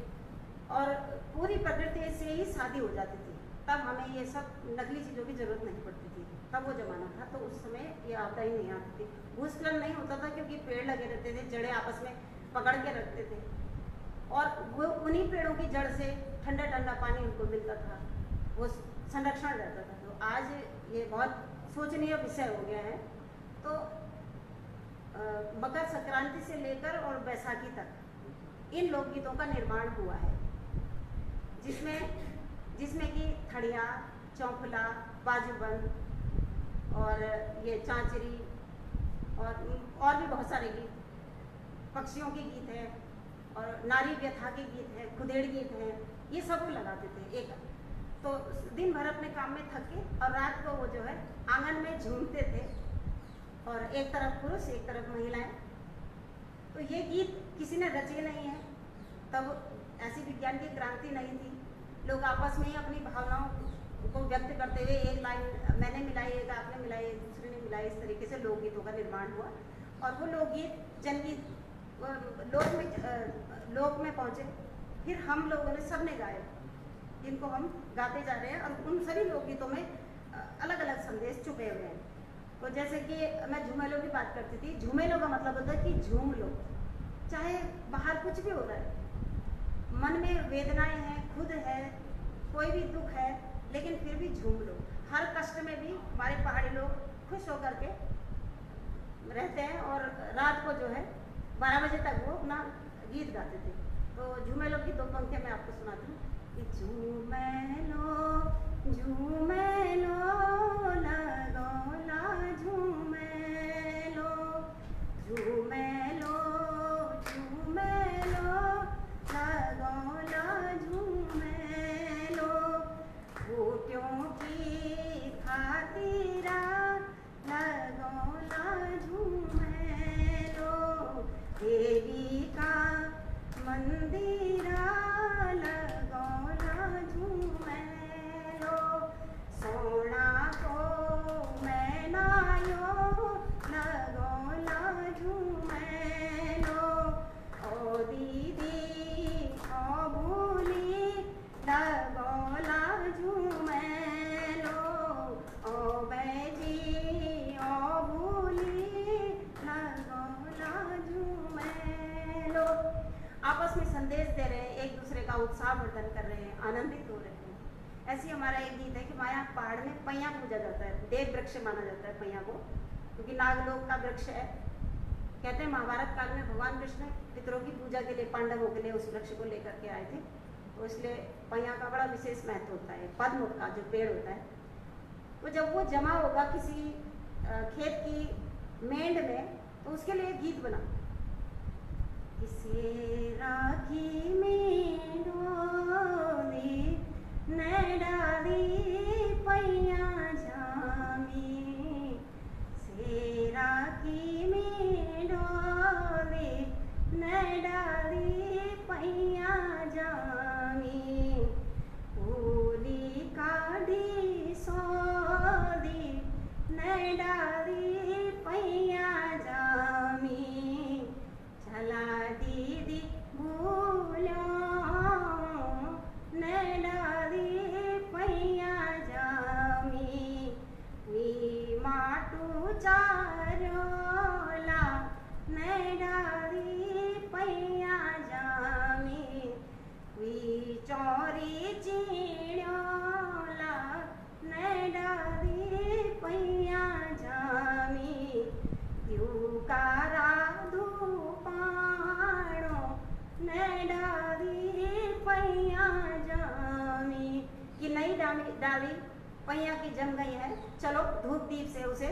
और पूरी प्रकृति से ही शादी हो जाती थी। तब हमें ये सब नकली चीज़ों की जरूरत नहीं पड़ती थी। तब वो जमाना था, तो उस समय ये आपदा ही नहीं आती थी। भूस्खलन नहीं होता था क्योंकि पेड़ लगे रहते थे, जड़ें आपस में पकड़ के रखते थे और वो उन्हीं पेड़ों की जड़ से ठंडा ठंडा पानी उनको मिलता था, वो संरक्षण रहता था। तो आज ये बहुत सोचनीय विषय हो गया है। तो मकर संक्रांति से लेकर और बैसाखी तक इन लोकगीतों का निर्माण हुआ है, जिसमें कि थड़िया, चौफला, बाजूबंद और ये चांचरी और भी बहुत सारे गीत, पक्षियों के गीत हैं और नारी व्यथा के गीत हैं, खुदेड़ गीत हैं, ये सब लगाते थे। एक तो दिन भर अपने काम में थक के और रात को वो जो है आंगन में झूमते थे और एक तरफ पुरुष एक तरफ महिलाएं। तो ये गीत किसी ने रचे नहीं है। तब ऐसी विज्ञान की क्रांति नहीं थी। लोग आपस में ही अपनी भावनाओं को व्यक्त करते हुए एक लाइन मैंने मिलाई, एक आपने मिलाई, एक दूसरे ने मिलाई, इस तरीके से लोकगीतों का निर्माण हुआ और वो लोकगीत जनगीत लोक में पहुँचे। फिर हम लोगों ने सबने गाए, जिनको हम गाते जा रहे हैं, और उन सभी लोकगीतों में अलग अलग संदेश छुपे हुए हैं। तो जैसे कि मैं झूमेलो की बात करती थी, झूमेलो का मतलब होता है कि झूम लो, चाहे बाहर कुछ भी हो रहा है, मन में वेदनाएं हैं, खुद है, कोई भी दुख है, लेकिन फिर भी झूम लो। हर कष्ट में भी हमारे पहाड़ी लोग खुश होकर के रहते हैं और रात को जो है 12 बजे तक वो अपना गीत गाते थे। तो झूमेलो की 2 पंक्तियाँ मैं आपको सुनाती हूँ कि झूमेलो झूमेलो लगोला झूमेलो झूमेलो झूमेलो लगोला झूमेलो बूटियों की खातिरा लगोला झूमेलो देवी का मंदिरा लगोला झूमेलो सोना को मैनायो लगोला झूमेलो ओ दीदी ओ भूली लगोला झूमेलो ओ बैजी ओ भूली लगोला झूमेलो। आपस में संदेश दे रहे हैं, एक दूसरे का उत्साह वर्धन कर रहे हैं, आनंदित हो रहे हैं। ऐसी हमारा एक गीत है कि माया पहाड़ में पैया पूजा जाता है, देव वृक्ष माना जाता है पैया को, क्योंकि नागलोक का वृक्ष है। कहते हैं महाभारत काल में भगवान कृष्ण पितरों की पूजा के लिए, पांडवों के लिए उस वृक्ष को लेकर के आए थे, तो इसलिए पैया का बड़ा विशेष महत्व होता है। पद्म का जो पेड़ होता है, तो जब वो जमा होगा किसी खेत की मेंढ में, तो उसके लिए गीत बना किसे राखी में डोली नैडाली पैया जामी से राखी में डोली नैडाली पैया जामी पूली काढ़ी सोदी नैडाली पैया जामी चला दीदी भू डाली पैया जामी, कि नई डाली पैया की जम गई है, चलो धूप दीप से उसे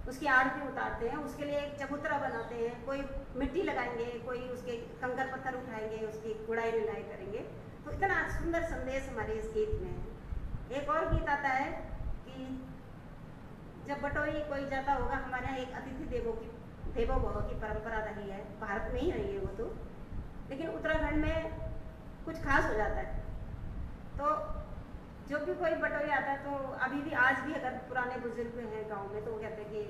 उसकी आरती उतारते हैं, उसके लिए एक चबूतरा बनाते हैं, कोई मिट्टी लगाएंगे, कोई उसके कंकर पत्थर उठाएंगे, उसकी गुड़ाई निलाई करेंगे। तो इतना सुंदर संदेश हमारे इस गीत में है। एक और गीत आता है कि जब बटोई कोई जाता होगा, हमारे यहाँ एक अतिथि देवो भव की परंपरा रही है, भारत में ही रही है वो तो, लेकिन उत्तराखंड में कुछ खास हो जाता है। तो जो भी कोई बटोई आता है, तो अभी भी आज भी अगर पुराने बुजुर्ग हैं गांव में, तो वो कहते हैं कि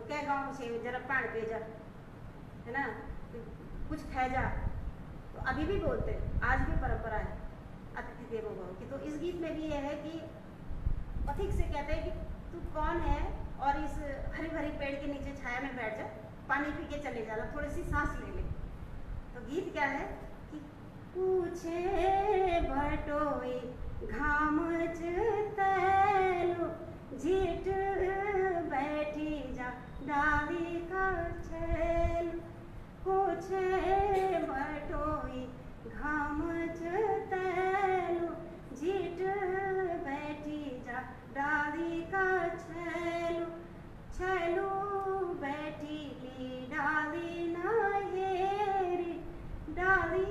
क्या गाँव से जरा पान पे जा, है ना, कुछ खै जा, तो अभी भी बोलते हैं, आज भी परंपरा है अतिथि देवो भव की। तो इस गीत में भी यह है कि पथिक से कहते हैं कि तू कौन है, और इस हरी भरी पेड़ के नीचे छाया में बैठ जा, पानी पी के चले जाना, थोड़ी सी सांस ले ले। तो गीत क्या है कि पूछे बटोई घाम तैलो, झीट बैठी जा डाली का छैल, पूछे बटोई घाम तैलो, झीट बैठी जा डाली का छैलो, छैलो बैठी ली डाली ना हेरी, डाली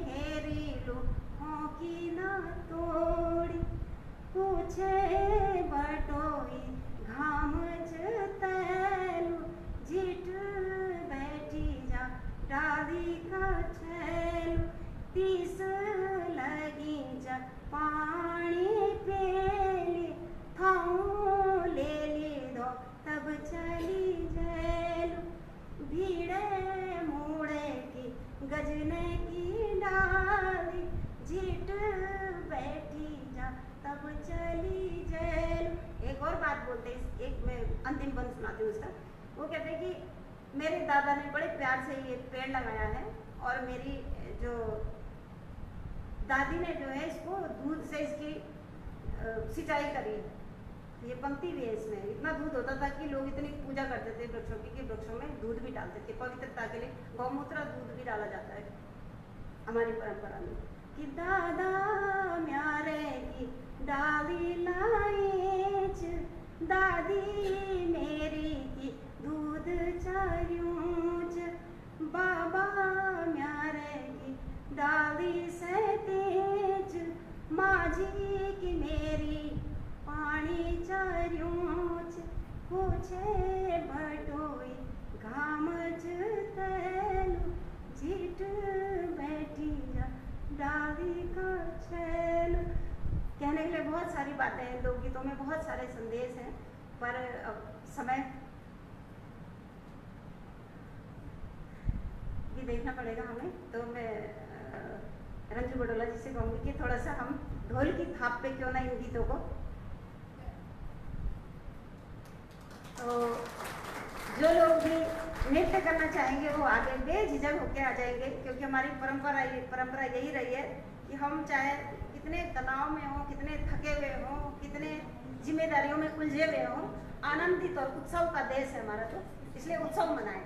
हेरी लो की ना तोड़ी, पूछे बटोई घाम तैलो, झीट बैठी जा डाली का छैलो, तीस लगी जा पानी पेली, थाऊ ले ली दो तब चली जैलो, भीड़े मोड़े की गजने की डाली, झीट बैठी जा तब चली जैलो। एक और बात बोलते हैं, एक मैं अंतिम बंद सुनाती हूँ उसका। वो कहते हैं कि मेरे दादा ने बड़े प्यार से ये पेड़ लगाया है, और मेरी जो दादी ने जो है इसको दूध से इसकी सिंचाई करी है। ये पंक्ति भी है इसमें, इतना दूध होता था कि लोग इतनी पूजा करते थे वृक्षों की, कि वृक्षों में दूध भी डालते थे, पवित्रता के लिए गौमूत्र दूध भी डाला जाता है हमारी परंपरा में। कि दादा म्यारे की डाली लाइच, दादी मेरी की दूध चारूच, बाबा म्यारे की डाली से तेज, माझी की मेरी पानी चारूच, पूछे बटोई घाम तैलो, झीट बैठी जा डाली का छैलो। कहने के लिए बहुत सारी बातें हैं, लोकगीतों में बहुत सारे संदेश हैं, पर अब समय भी देखना पड़ेगा हमें। तो मैं रंजू बडोला जी से कहूँगी कि थोड़ा सा हम ढोल की थाप पे क्यों ना इन गीतों को, तो जो लोग भी नृत्य करना चाहेंगे वो आगे बेझिझक होके आ जाएंगे, क्योंकि हमारी परंपरा यही रही है कि हम चाहे कितने तनाव में हों, कितने थके हुए हों, कितने जिम्मेदारियों में उलझे हुए हों, आनंदित और उत्सव का देश है हमारा, तो इसलिए उत्सव मनाएं।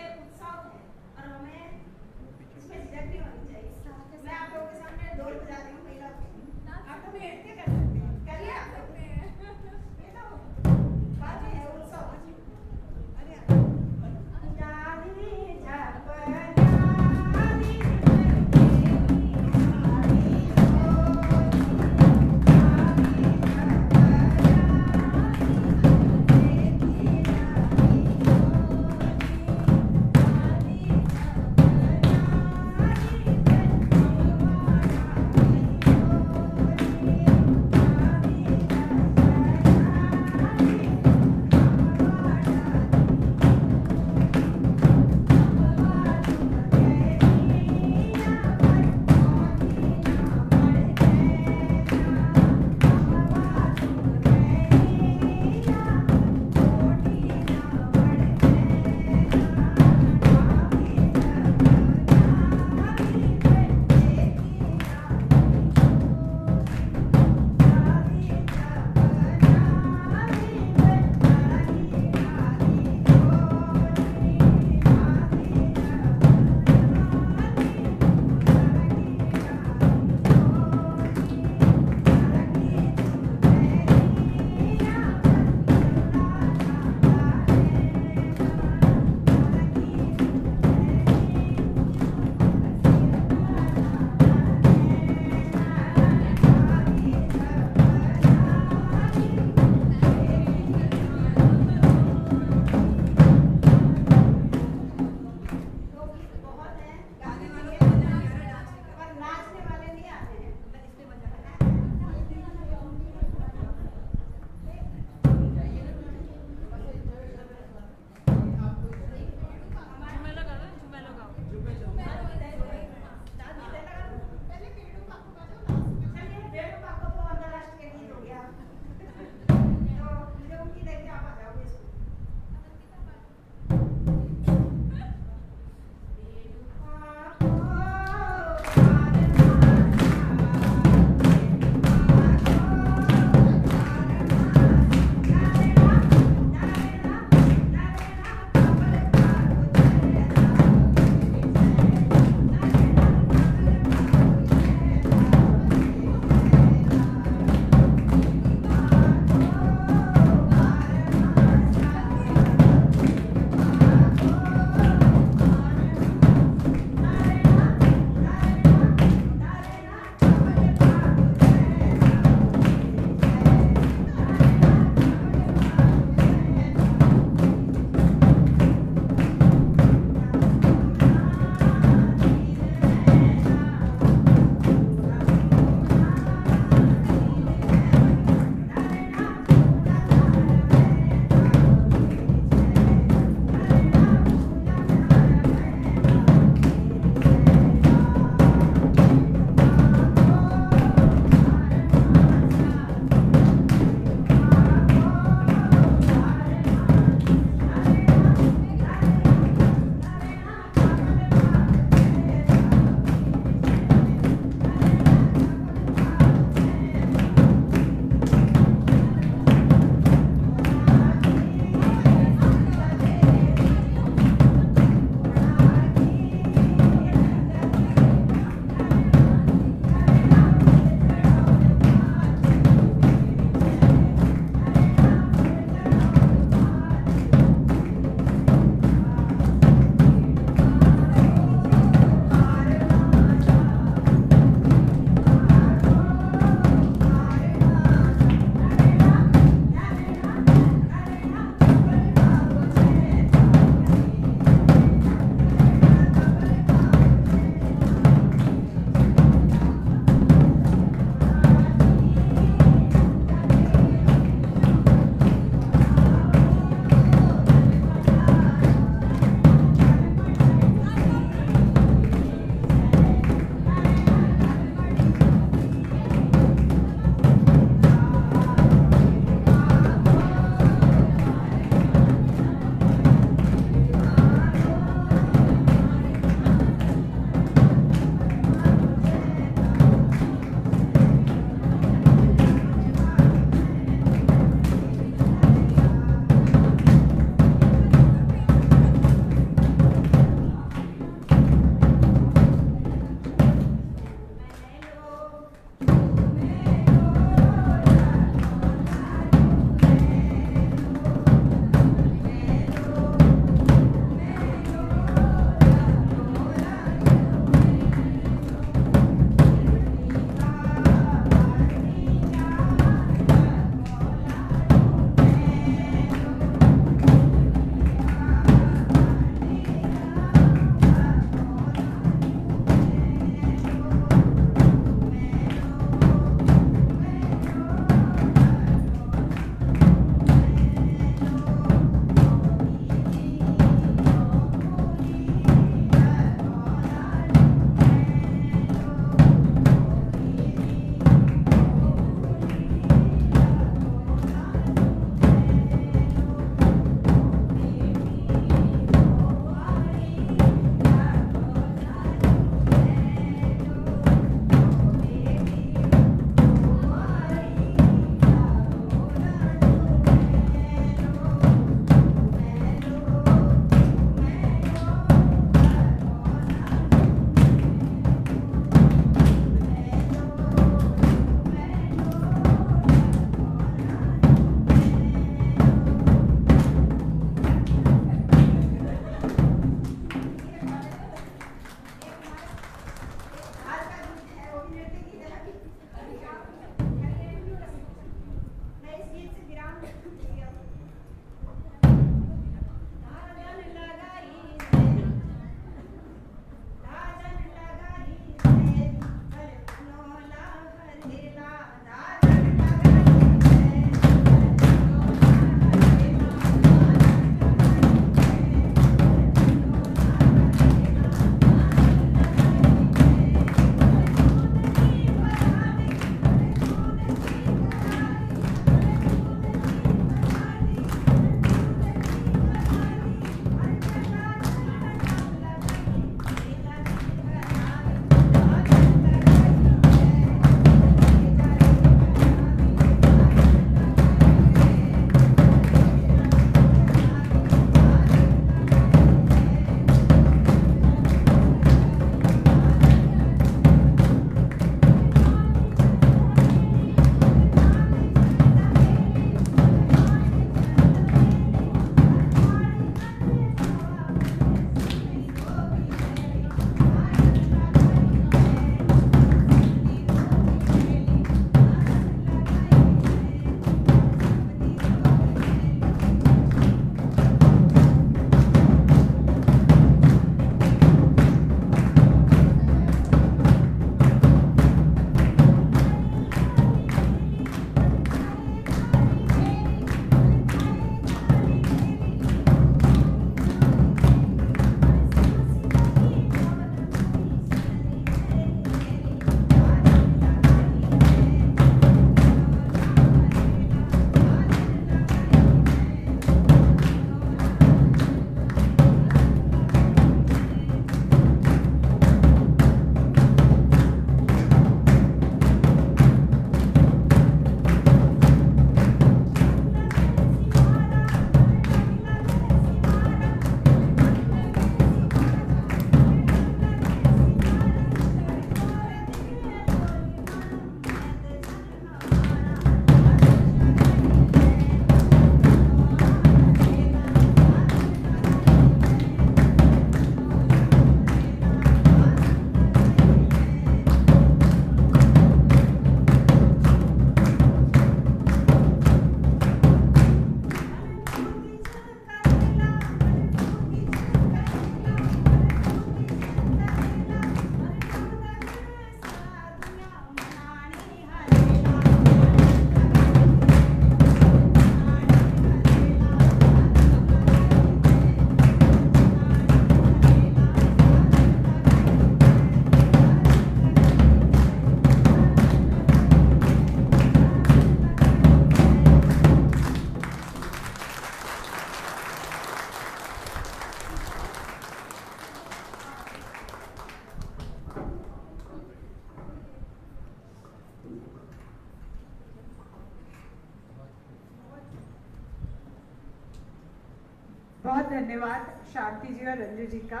बहुत धन्यवाद शांति जी और रंजू जी का।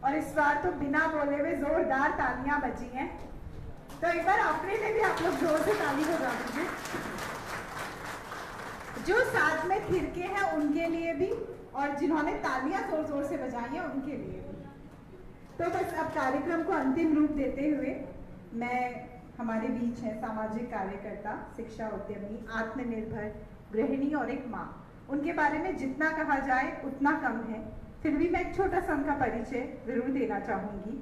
और इस बार तो बिना बोले हुए जोरदार तालियां बजी हैं, तो एक बार अपने लिए भी आप लोग जोर से ताली बजा दीजिए। जो साथ में थिरके हैं उनके लिए भी, और जिन्होंने तालियां जोर जोर से बजाई हैं उनके लिए भी। तो बस अब कार्यक्रम को अंतिम रूप देते हुए मैं, हमारे बीच है सामाजिक कार्यकर्ता, शिक्षा उद्यमी, आत्मनिर्भर गृहिणी और एक माँ। उनके बारे में जितना कहा जाए उतना कम है, फिर भी मैं एक छोटा सा उनका परिचय जरूर देना चाहूँगी।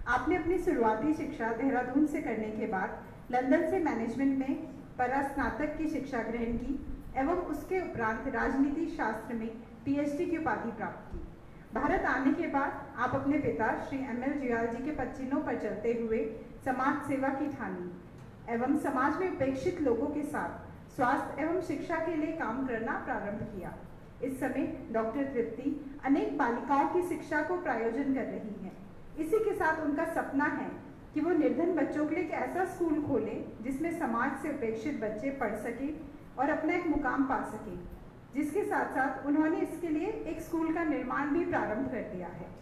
आपने अपनी शुरुआती शिक्षा देहरादून से करने के बाद लंदन से मैनेजमेंट में परास्नातक की शिक्षा ग्रहण की एवं उसके उपरांत राजनीति शास्त्र में पीएचडी की उपाधि प्राप्त की। भारत आने के बाद आप अपने पिता श्री एमएल जुयाल जी के पच्चीनों पर चलते हुए समाज सेवा की ठानी एवं समाज में उपेक्षित लोगों के साथ स्वास्थ्य एवं शिक्षा के लिए काम करना प्रारंभ किया। इस समय डॉक्टर तृप्ति अनेक बालिकाओं की शिक्षा को प्रायोजन कर रही हैं। इसी के साथ उनका सपना है कि वो निर्धन बच्चों के लिए एक ऐसा स्कूल खोले जिसमें समाज से उपेक्षित बच्चे पढ़ सके और अपना एक मुकाम पा सके, जिसके साथ साथ उन्होंने इसके लिए एक स्कूल का निर्माण भी प्रारंभ कर दिया है।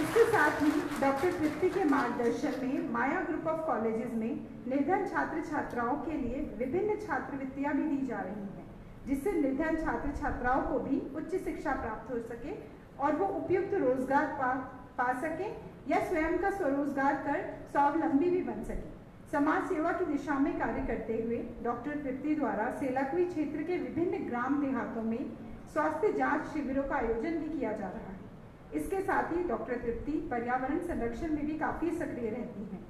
इसके साथ ही डॉक्टर तृप्ति के मार्गदर्शन में माया ग्रुप ऑफ कॉलेजेस में निर्धन छात्र छात्राओं के लिए विभिन्न छात्रवृत्तियां भी दी जा रही हैं, जिससे निर्धन छात्र छात्राओं को भी उच्च शिक्षा प्राप्त हो सके और वो उपयुक्त रोजगार पा सके या स्वयं का स्वरोजगार कर स्वावलंबी भी बन सके। समाज सेवा की दिशा में कार्य करते हुए डॉक्टर तृप्ति द्वारा सेलाकुई क्षेत्र के विभिन्न ग्राम देहातों में स्वास्थ्य जांच शिविरों का आयोजन भी किया जा रहा है। इसके साथ ही डॉक्टर तृप्ति पर्यावरण संरक्षण में भी काफी सक्रिय रहती हैं।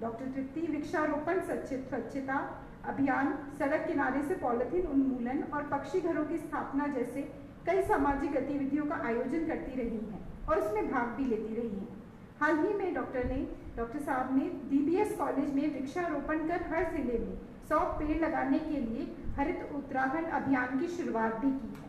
डॉक्टर तृप्ति वृक्षारोपण स्वच्छता अभियान, सड़क किनारे से पॉलिथीन उन्मूलन और पक्षी घरों की स्थापना जैसे कई सामाजिक गतिविधियों का आयोजन करती रही हैं और उसमें भाग भी लेती रही हैं। हाल ही में डॉक्टर साहब ने डीबीएस कॉलेज में वृक्षारोपण कर हर जिले में 100 पेड़ लगाने के लिए हरित उत्तराखंड अभियान की शुरुआत भी की है।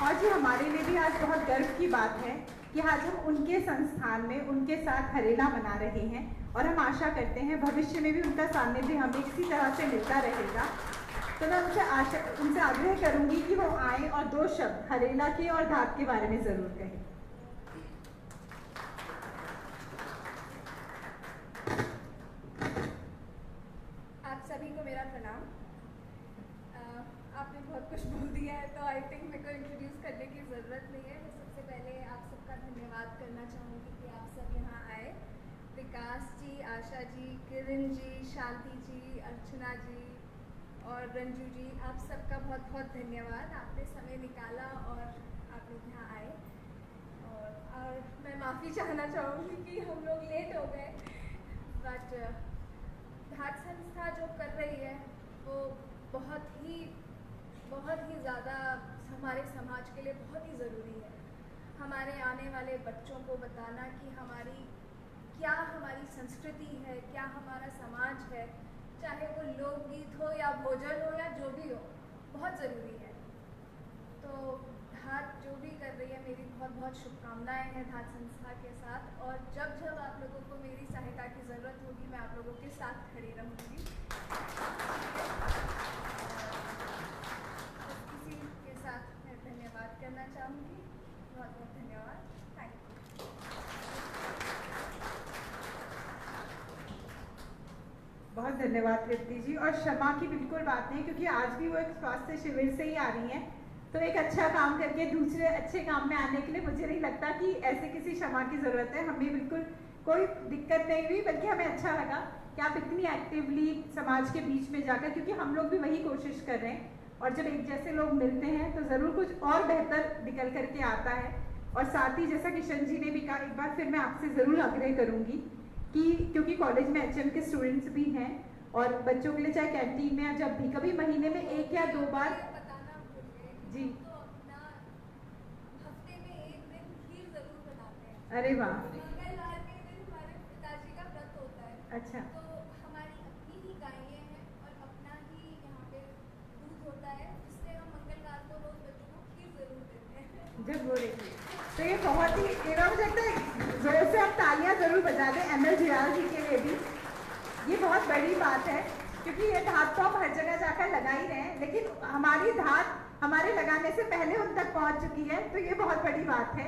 और जी हमारे लिए भी आज बहुत गर्व की बात है कि आज हम उनके संस्थान में उनके साथ हरेला मना रहे हैं और हम आशा करते हैं भविष्य में भी उनका सानिध्य हमें इसी तरह से मिलता रहेगा। तो मैं उनसे आग्रह करूंगी कि वो आए और 2 शब्द हरेला के और धात के बारे में जरूर कहें। आप सभी को मेरा प्रणाम। आपने बहुत कुछ बोल दिया है तो आई थिंक मेरे को इंट्रोड्यूस करने की ज़रूरत नहीं है। मैं सबसे पहले आप सबका धन्यवाद करना चाहूँगी कि आप सब यहाँ आए। विकास जी, आशा जी, किरण जी, शांति जी, अर्चना जी और रंजू जी, आप सबका बहुत बहुत धन्यवाद। आपने समय निकाला और आप लोग यहाँ आए। और मैं माफ़ी चाहना चाहूँगी कि हम लोग लेट हो गए, बट धात संस्था जो कर रही है वो बहुत ही ज़्यादा हमारे समाज के लिए बहुत ही ज़रूरी है। हमारे आने वाले बच्चों को बताना कि हमारी संस्कृति है, क्या हमारा समाज है, चाहे वो लोकगीत हो या भोजन हो या जो भी हो, बहुत ज़रूरी है। तो धात जो भी कर रही है, मेरी बहुत बहुत शुभकामनाएं हैं धात संस्था के साथ। और जब जब आप लोगों को मेरी सहायता की ज़रूरत होगी, मैं आप लोगों के साथ खड़ी रहूँगी। इसी के साथ मैं धन्यवाद करना चाहूँगी। बहुत बहुत धन्यवाद। Thank you. बहुत धन्यवाद तृप्ति जी। और क्षमा की बिल्कुल बात नहीं, क्योंकि आज भी वो एक स्वास्थ्य शिविर से ही आ रही हैं, तो एक अच्छा काम करके दूसरे अच्छे काम में आने के लिए मुझे नहीं लगता कि ऐसे किसी क्षमा की ज़रूरत है। हमें बिल्कुल कोई दिक्कत नहीं हुई, बल्कि हमें अच्छा लगा कि आप इतनी एक्टिवली समाज के बीच में जाकर, क्योंकि हम लोग भी वही कोशिश कर रहे हैं, और जब एक जैसे लोग मिलते हैं तो ज़रूर कुछ और बेहतर निकल करके आता है। और साथ ही जैसा किशन जी ने भी कहा, एक बार फिर मैं आपसे ज़रूर आग्रह करूँगी कि क्योंकि कॉलेज में HM के स्टूडेंट्स भी हैं और बच्चों के लिए चाहे कैंटीन में, जब भी कभी महीने में 1 या 2 बार बताना भूल गए जी। तो अपना हफ्ते में 1 दिन खीर जरूर बनाते हैं। अरे वाह, मंगलवार के दिन हमारे पिताजी का व्रत होता है। अच्छा। तो हमारी अपनी ही गायें हैं और अपना ही यहाँ पे दूध होता है, जिससे हम मंगलवार को रोज बच्चों को खीर जरूर देते हैं। जब हो रही तो ये बहुत ही हो सकता है, जोर से आप तालियां जरूर बजा दें ML जुयाल जी के लिए भी। ये बहुत बड़ी बात है क्योंकि ये धात तो हम हर जगह जाकर लगा ही रहे हैं, लेकिन हमारी धात हमारे लगाने से पहले उन तक पहुंच चुकी है, तो ये बहुत बड़ी बात है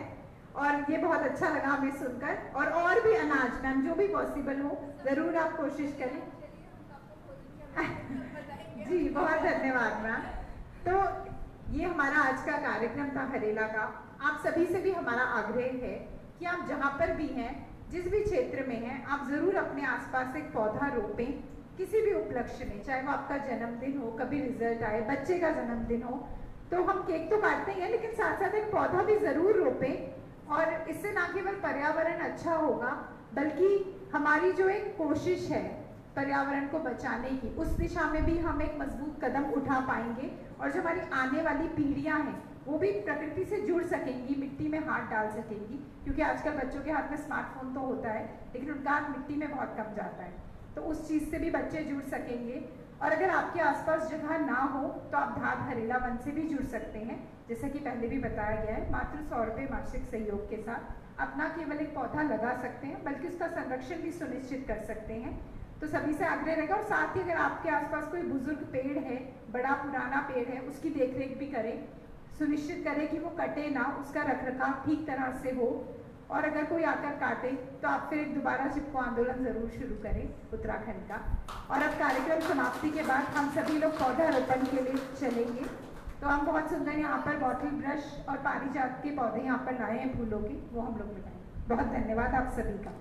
और ये बहुत अच्छा लगा हमें सुनकर। और भी अनाज मैम जो भी पॉसिबल हो ज़रूर आप कोशिश करें। जी बहुत धन्यवाद मैम। तो ये हमारा आज का कार्यक्रम था हरेला का। आप सभी से भी हमारा आग्रह है कि आप जहाँ पर भी हैं, जिस भी क्षेत्र में हैं, आप ज़रूर अपने आसपास एक पौधा रोपें किसी भी उपलक्ष्य में, चाहे वो आपका जन्मदिन हो, कभी रिजल्ट आए, बच्चे का जन्मदिन हो, तो हम केक तो काटते हैं लेकिन साथ साथ एक पौधा भी ज़रूर रोपें। और इससे ना केवल पर्यावरण अच्छा होगा बल्कि हमारी जो एक कोशिश है पर्यावरण को बचाने की, उस दिशा में भी हम एक मजबूत कदम उठा पाएंगे और जो हमारी आने वाली पीढ़ियां हैं वो भी प्रकृति से जुड़ सकेंगी, मिट्टी में हाथ डाल सकेंगी। क्योंकि आजकल बच्चों के हाथ में स्मार्टफोन तो होता है लेकिन उनका हाथ मिट्टी में बहुत कम जाता है, तो उस चीज़ से भी बच्चे जुड़ सकेंगे। और अगर आपके आसपास जगह ना हो तो आप धात हरेला वन से भी जुड़ सकते हैं, जैसा कि पहले भी बताया गया है। मात्र 100 रुपये मासिक सहयोग के साथ आप न केवल एक पौधा लगा सकते हैं बल्कि उसका संरक्षण भी सुनिश्चित कर सकते हैं। तो सभी से आग्रह रहेगा। और साथ ही अगर आपके आसपास कोई बुजुर्ग पेड़ है, बड़ा पुराना पेड़ है, उसकी देखरेख भी करें, सुनिश्चित करें कि वो कटे ना, उसका रखरखाव ठीक तरह से हो। और अगर कोई आकर काटे तो आप फिर एक दोबारा चिपको आंदोलन जरूर शुरू करें उत्तराखंड का। और अब कार्यक्रम समाप्ति के बाद हम सभी लोग पौधारोपण के लिए चलेंगे। तो हम बहुत सुंदर यहाँ पर बॉटल ब्रश और पारिजात के पौधे यहाँ पर लाए हैं फूलों के, वो हम लोग मिलाएंगे। बहुत धन्यवाद आप सभी का।